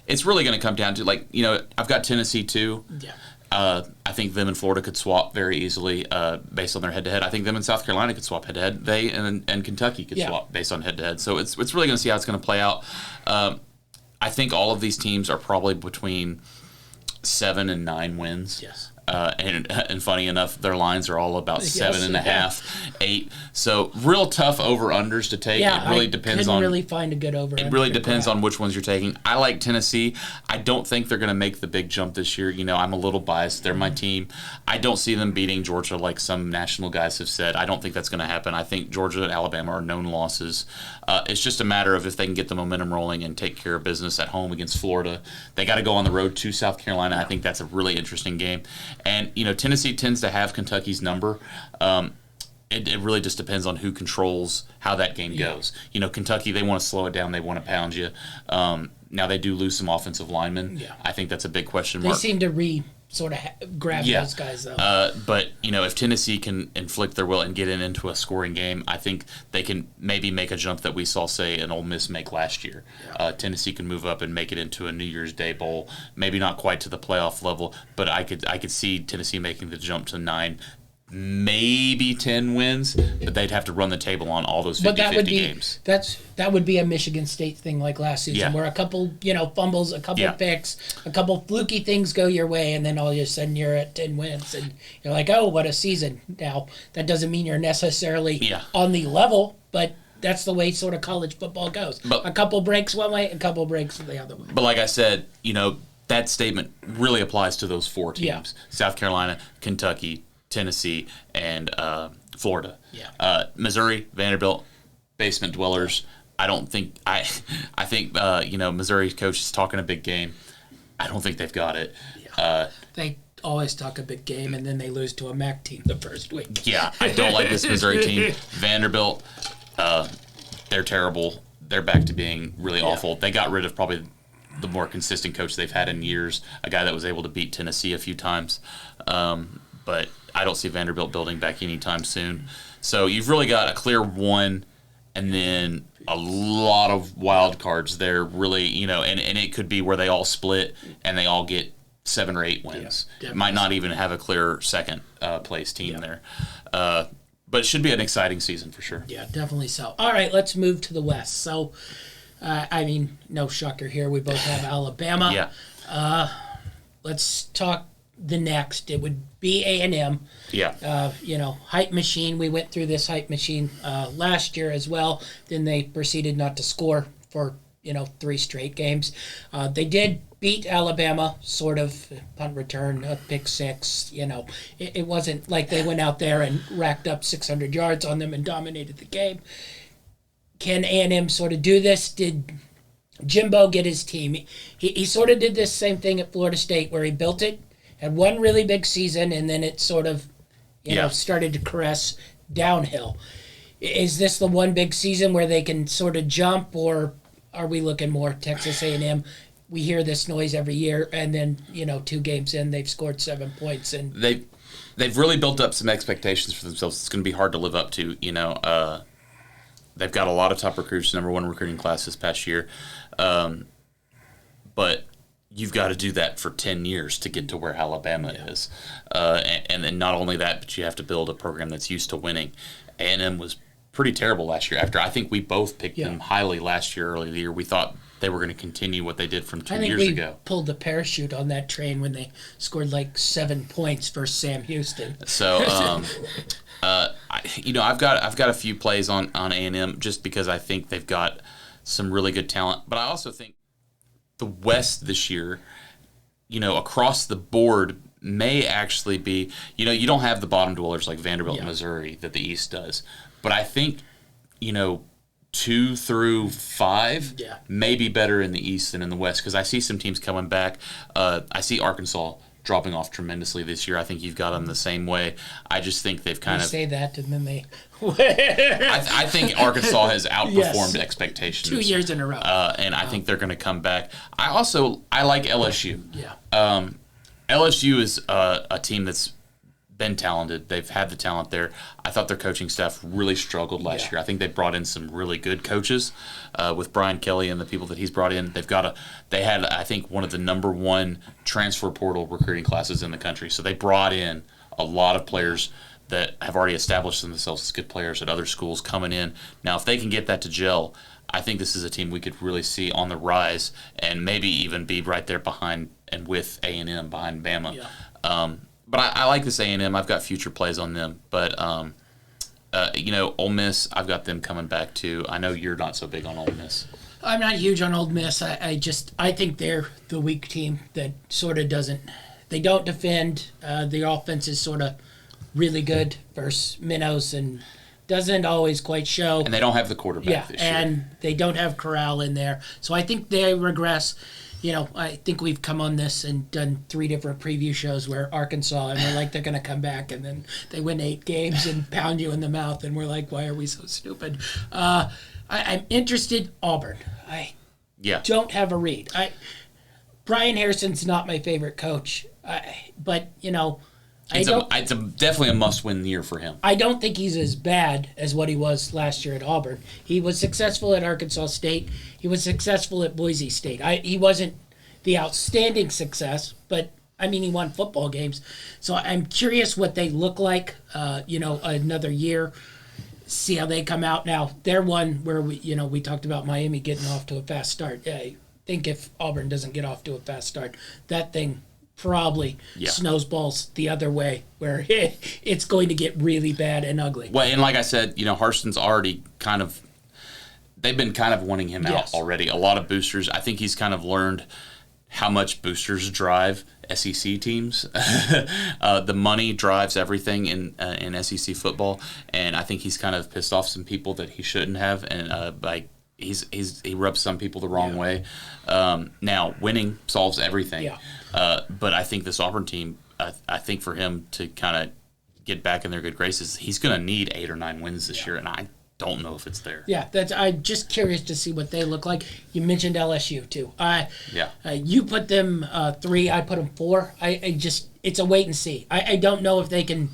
it's really going to come down to, I've got Tennessee too. Yeah. I think them and Florida could swap very easily based on their head-to-head. I think them and South Carolina could swap head-to-head. They and Kentucky could swap based on head-to-head. So it's really going to see how it's going to play out. I think all of these teams are probably between 7 and 9 wins. Yes. And funny enough, their lines are all about 7.5, 8. So real tough over-unders to take. Yeah, it really depends on. Really find a good over. It really depends on which ones you're taking. I like Tennessee. I don't think they're going to make the big jump this year. I'm a little biased. They're my team. I don't see them beating Georgia like some national guys have said. I don't think that's going to happen. I think Georgia and Alabama are known losses. It's just a matter of if they can get the momentum rolling and take care of business at home against Florida. They got to go on the road to South Carolina. I think that's a really interesting game. And, Tennessee tends to have Kentucky's number. It really just depends on who controls how that game goes. Kentucky, they want to slow it down. They want to pound you. Now, they do lose some offensive linemen. Yeah. I think that's a big question mark. They seem to grab those guys, though. But, if Tennessee can inflict their will and get into a scoring game, I think they can maybe make a jump that we saw, say, an Ole Miss make last year. Yeah. Tennessee can move up and make it into a New Year's Day bowl. Maybe not quite to the playoff level, but I could see Tennessee making the jump to 9, maybe 10 wins, but they'd have to run the table on all those 50-50 games. That would be a Michigan State thing like last season, where a couple, fumbles, a couple picks, a couple fluky things go your way, and then all of a sudden you're at 10 wins, and you're like, oh, what a season. Now, that doesn't mean you're necessarily on the level, but that's the way sort of college football goes. But, a couple breaks one way, a couple breaks the other way. But like I said, that statement really applies to those 4 teams. South Carolina, Kentucky, Tennessee, and Florida. Yeah. Missouri, Vanderbilt, basement dwellers. I think Missouri's coach is talking a big game. I don't think they've got it. Yeah. They always talk a big game, and then they lose to a MAC team the first week. Yeah, I don't like this Missouri team. Vanderbilt, they're terrible. They're back to being really awful. They got rid of probably the more consistent coach they've had in years, a guy that was able to beat Tennessee a few times. But I don't see Vanderbilt building back anytime soon. So you've really got a clear 1 and then a lot of wild cards there, really, and it could be where they all split and they all get 7 or 8 wins. Yeah, might not even have a clear second place team there. But it should be an exciting season for sure. Yeah, definitely so. All right, let's move to the West. So, no shocker here. We both have Alabama. Yeah. Let's talk the next, it would be A&M. Yeah. Hype machine. We went through this hype machine last year as well. Then they proceeded not to score for 3 straight games. They did beat Alabama, sort of, punt return, a pick six. It wasn't like they went out there and racked up 600 yards on them and dominated the game. Can A&M sort of do this? Did Jimbo get his team? He sort of did this same thing at Florida State where he built it, had one really big season, and then it sort of started to caress downhill. Is this the one big season where they can sort of jump, or are we looking more Texas A&M? We hear this noise every year, and then 2 games in, they've scored 7 points, and they've really built up some expectations for themselves. It's going to be hard to live up to. They've got a lot of top recruits, number 1 recruiting class this past year, but you've got to do that for 10 years to get to where Alabama is, and then not only that, but you have to build a program that's used to winning. A&M was pretty terrible last year. After I think we both picked them highly last year, early in the year, we thought they were going to continue what they did from 2 years ago. I think we pulled the parachute on that train when they scored like 7 points for Sam Houston. So, I've got a few plays on A&M just because I think they've got some really good talent. But I also think the West this year, across the board, may actually be, you don't have the bottom dwellers like Vanderbilt and Missouri that the East does. But I think, 2 through 5 may be better in the East than in the West because I see some teams coming back. I see Arkansas dropping off tremendously this year. I think you've got them the same way. I just think they've kind of... say that, and then they... I think Arkansas has outperformed expectations. 2 years in a row. And I think they're going to come back. I like LSU. Yeah. LSU is a team that's been talented. They've had the talent there. I thought their coaching staff really struggled last year. I think they brought in some really good coaches with Brian Kelly and the people that he's brought in. They had, I think, one of the number 1 transfer portal recruiting classes in the country. So they brought in a lot of players that have already established themselves as good players at other schools coming in. Now, if they can get that to gel, I think this is a team we could really see on the rise and maybe even be right there behind and with A&M behind Bama. Yeah. But I like this A&M. I've got future plays on them. But, Ole Miss, I've got them coming back too. I know you're not so big on Ole Miss. I'm not huge on Ole Miss. I think they're the weak team that sort of doesn't – they don't defend. The offense is sort of really good versus minnows and doesn't always quite show. And they don't have the quarterback this year. And they don't have Corral in there. So I think they regress – I think we've come on this and done 3 different preview shows where Arkansas, and we're like, they're going to come back, and then they win 8 games and pound you in the mouth, and we're like, why are we so stupid? I'm interested, Auburn. I don't have a read. Brian Harrison's not my favorite coach, but, it's definitely a must-win year for him. I don't think he's as bad as what he was last year at Auburn. He was successful at Arkansas State. He was successful at Boise State. He wasn't the outstanding success, but, he won football games. So I'm curious what they look like, another year, see how they come out. Now, they're one where, we talked about Miami getting off to a fast start. I think if Auburn doesn't get off to a fast start, that thing probably snowballs the other way where it's going to get really bad and ugly. Well, and like I said, Harston's already they've been kind of wanting him out already. A lot of boosters. I think he's kind of learned how much boosters drive SEC teams. The money drives everything in SEC football, and I think he's kind of pissed off some people that he shouldn't have, and he rubs some people the wrong way. Now, winning solves everything. Yeah. But I think this Auburn team, I think for him to kind of get back in their good graces, he's going to need 8 or 9 wins this year, and I don't know if it's there. Yeah, I'm just curious to see what they look like. You mentioned LSU too. You put them 3, I put them 4. It's a wait and see. I don't know if they can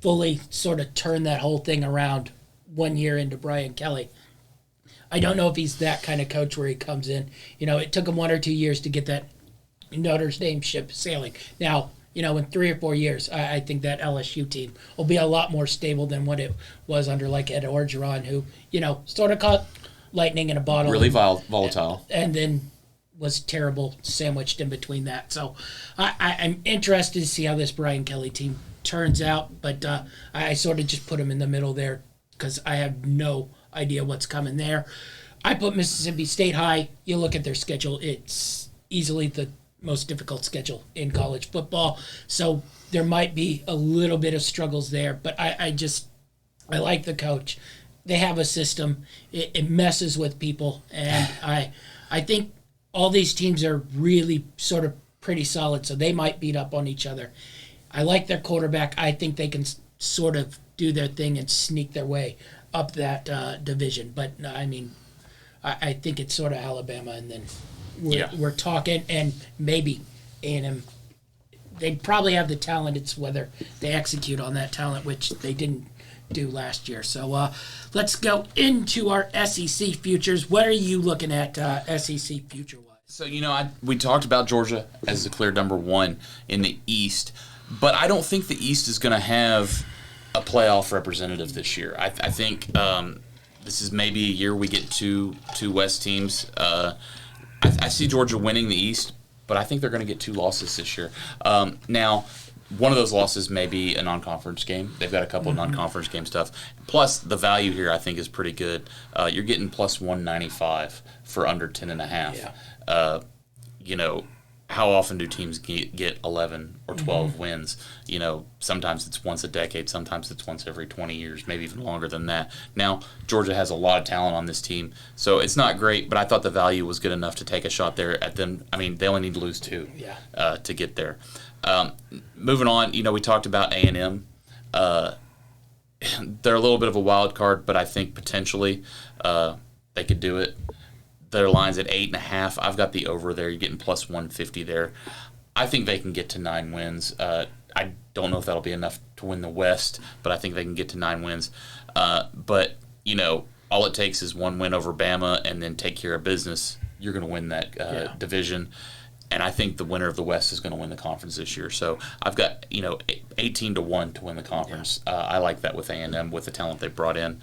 fully sort of turn that whole thing around 1 year into Brian Kelly. I don't know if he's that kind of coach where he comes in. It took him 1 or 2 years to get that Notre Dame ship sailing. Now, in 3 or 4 years, I think that LSU team will be a lot more stable than what it was under like Ed Orgeron, who, sort of caught lightning in a bottle. Really volatile. And then was terrible sandwiched in between that. So I'm interested to see how this Brian Kelly team turns out, but I sort of just put them in the middle there because I have no idea what's coming there. I put Mississippi State high. You look at their schedule, it's easily the most difficult schedule in college football. So there might be a little bit of struggles there, but I like the coach. They have a system. It messes with people, and I think all these teams are really sort of pretty solid, so they might beat up on each other. I like their quarterback. I think they can sort of do their thing and sneak their way up that division. But, I mean, I think it's sort of Alabama, and then we're talking, and maybe A&M. They probably have the talent. It's whether they execute on that talent, which they didn't do last year. So let's go into our SEC futures. What are you looking at SEC future-wise? So, we talked about Georgia as the clear number one in the East, but I don't think the East is going to have a playoff representative this year. I think this is maybe a year we get two West teams. I see Georgia winning the East, but I think they're going to get 2 losses this year. Now, one of those losses may be a non-conference game. They've got a couple of non-conference game stuff. Plus, the value here I think is pretty good. You're getting plus 195 for under 10.5. Yeah. How often do teams get 11 or 12 wins? Sometimes it's once a decade, sometimes it's once every 20 years, maybe even longer than that. Now, Georgia has a lot of talent on this team, so it's not great, but I thought the value was good enough to take a shot there at them. I mean, they only need to lose 2 to get there. Moving on, we talked about A&M. They're a little bit of a wild card, but I think potentially they could do it. Their line's at 8.5. I've got the over there. You're getting plus 150 there. I think they can get to 9 wins. I don't know if that'll be enough to win the West, but I think they can get to 9 wins. But all it takes is 1 win over Bama and then take care of business. You're going to win that division. And I think the winner of the West is going to win the conference this year. So I've got 18-1 to win the conference. I like that with A&M with the talent they brought in.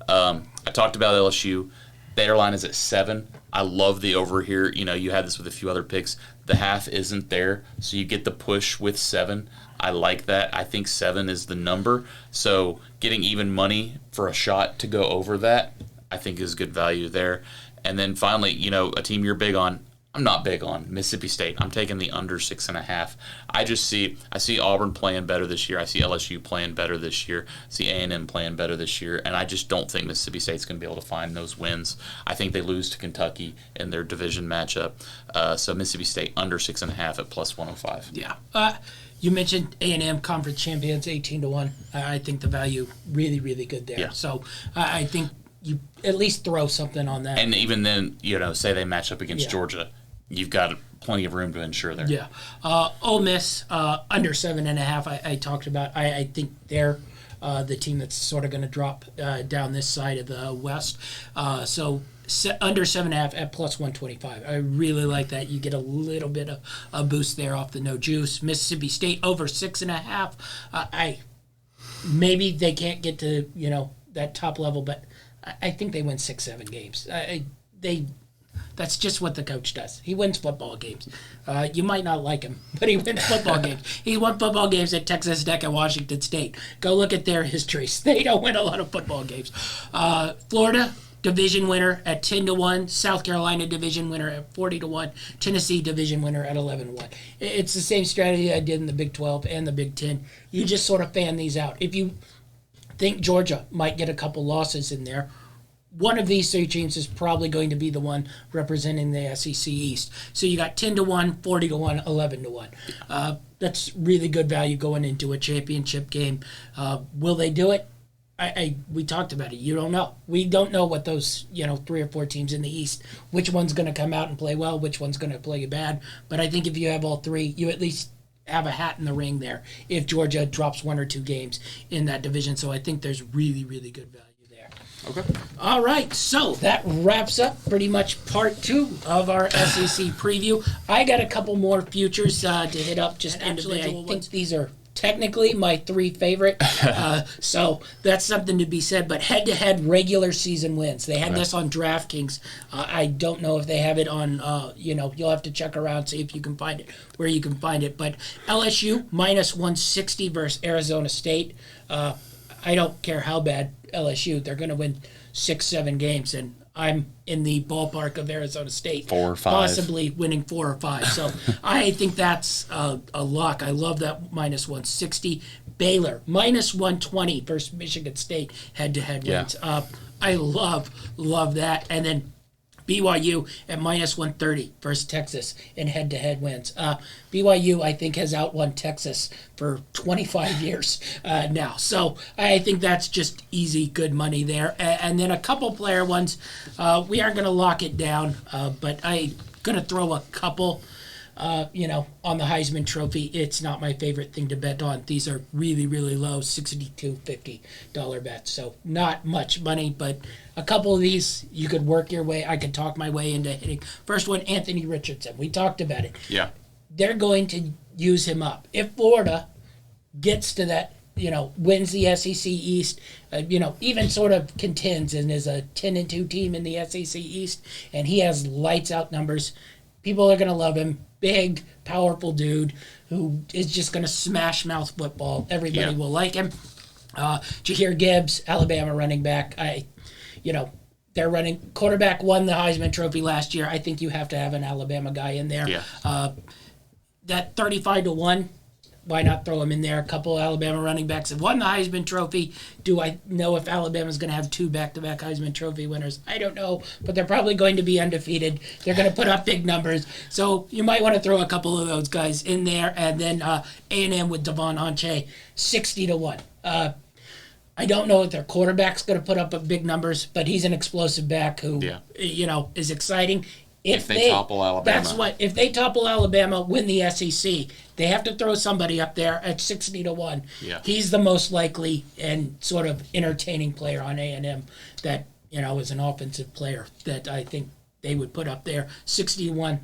I talked about LSU. Their line is at 7. I love the over here. You had this with a few other picks. The half isn't there, so you get the push with 7. I like that. I think 7 is the number. So getting even money for a shot to go over that, I think is good value there. And then finally, a team you're big on. I'm not big on Mississippi State. I'm taking the under 6.5. I see Auburn playing better this year. I see LSU playing better this year. I see A&M playing better this year. And I just don't think Mississippi State's going to be able to find those wins. I think they lose to Kentucky in their division matchup. So Mississippi State under 6.5 at plus 105. Yeah. You mentioned A&M conference champions, 18-1. I think the value really, really good there. Yeah. So I think you at least throw something on that. And even then, say they match up against Georgia. You've got plenty of room to insure there. Yeah. Ole Miss, under 7.5, I talked about. I think they're the team that's sort of going to drop down this side of the West. So under 7.5 at plus 125. I really like that. You get a little bit of a boost there off the no juice. Mississippi State over 6.5. Maybe they can't get to that top level, but I think they win 6-7 games. That's just what the coach does. He wins football games. You might not like him, but he wins football games. He won football games at Texas Tech and Washington State. Go look at their histories. They don't win a lot of football games. Florida, division winner at 10-1. South Carolina, division winner at 40-1. Tennessee, division winner at 11-1. It's the same strategy I did in the Big 12 and the Big 10. You just sort of fan these out. If you think Georgia might get a couple losses in there, one of these 3 teams is probably going to be the one representing the SEC East. So you got 10-1, 40-1, 11-1. That's really good value going into a championship game. Will they do it? We talked about it. You don't know. We don't know what those 3 or 4 teams in the East, which one's going to come out and play well, which one's going to play bad. But I think if you have all 3, you at least have a hat in the ring there if Georgia drops 1 or 2 games in that division. So I think there's really, really good value. Okay. All right, so that wraps up pretty much part 2 of our SEC preview. I got a couple more futures to hit up just individual ones. I think these are technically my 3 favorite. So that's something to be said. But head-to-head regular season wins. They had this on DraftKings. I don't know if they have it on, you'll have to check around, see if you can find it, where you can find it. But LSU minus 160 versus Arizona State. I don't care how bad LSU. They're going to win 6-7 games, and I'm in the ballpark of Arizona State. 4 or 5. Possibly winning 4 or 5. So I think that's a lock. I love that minus 160. Baylor, minus 120 versus Michigan State head-to-head wins. I love that. And then BYU at minus 130 versus Texas in head-to-head wins. BYU, I think, has outwon Texas for 25 years now. So I think that's just easy, good money there. And then a couple player ones. We aren't going to lock it down, but I'm going to throw a couple, on the Heisman Trophy. It's not my favorite thing to bet on. These are really, really low, $62.50 bets. So not much money, but a couple of these, you could work your way. I could talk my way into hitting. First one, Anthony Richardson. We talked about it. Yeah. They're going to use him up. If Florida gets to that, wins the SEC East, even sort of contends and is a 10-2 team in the SEC East, and he has lights out numbers, people are going to love him. Big, powerful dude who is just going to smash mouth football. Everybody will like him. Jahir Gibbs, Alabama running back. They're running. Quarterback won the Heisman Trophy last year. I think you have to have an Alabama guy in there. Yeah. That 35-1, why not throw him in there? A couple of Alabama running backs have won the Heisman Trophy. Do I know if Alabama's going to have 2 back-to-back Heisman Trophy winners? I don't know, but they're probably going to be undefeated. They're going to put up big numbers, so you might want to throw a couple of those guys in there. And then A&M with Devon Anche, 60-1. I don't know if their quarterback's going to put up big numbers, but he's an explosive back who, is exciting. If they topple Alabama. If they topple Alabama, win the SEC, they have to throw somebody up there at 60-1. Yeah. He's the most likely and sort of entertaining player on A&M that, is an offensive player that I think they would put up there. 60-1,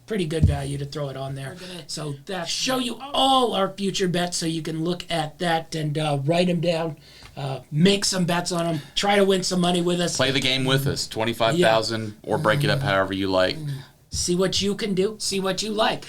pretty good value to throw it on there. So that show you all our future bets so you can look at that and write them down. Make some bets on them. Try to win some money with us. Play the game with us. 25,000 or break it up however you like. See what you can do. See what you like.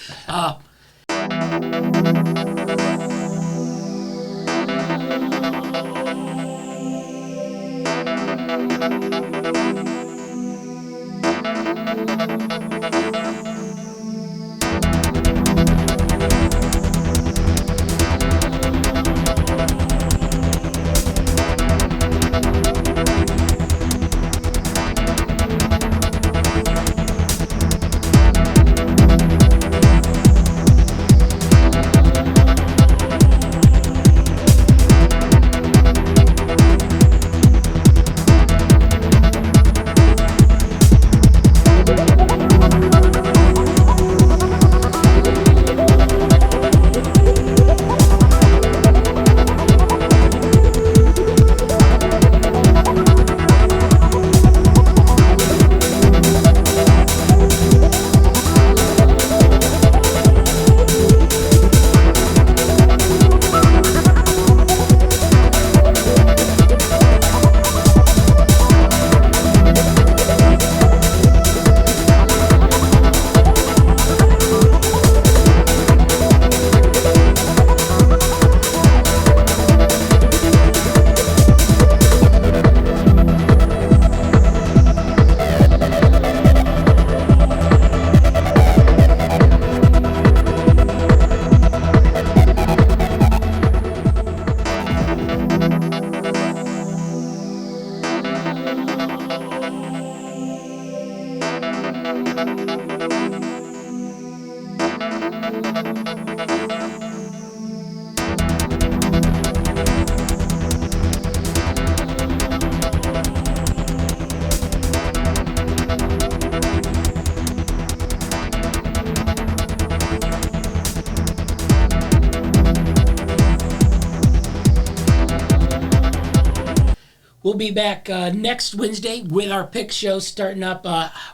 We'll be back next Wednesday with our pick show starting up.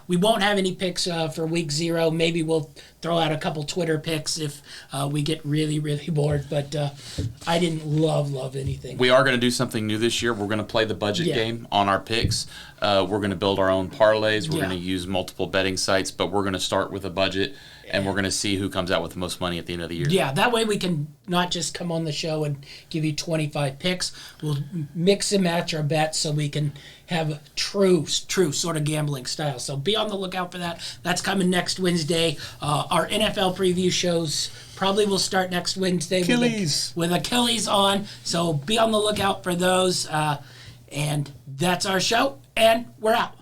We won't have any picks for week 0. Maybe we'll throw out a couple Twitter picks if we get really, really bored. But I didn't love anything. We are going to do something new this year. We're going to play the budget game on our picks. We're going to build our own parlays. We're going to use multiple betting sites, but we're going to start with a budget, and we're going to see who comes out with the most money at the end of the year. Yeah, that way we can not just come on the show and give you 25 picks. We'll mix and match our bets so we can have true sort of gambling style. So be on the lookout for that. That's coming next Wednesday. Our NFL preview shows probably will start next Wednesday with Achilles on. So be on the lookout for those. And that's our show, and we're out.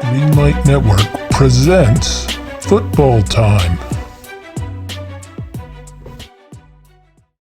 Greenlight Network presents Football Time.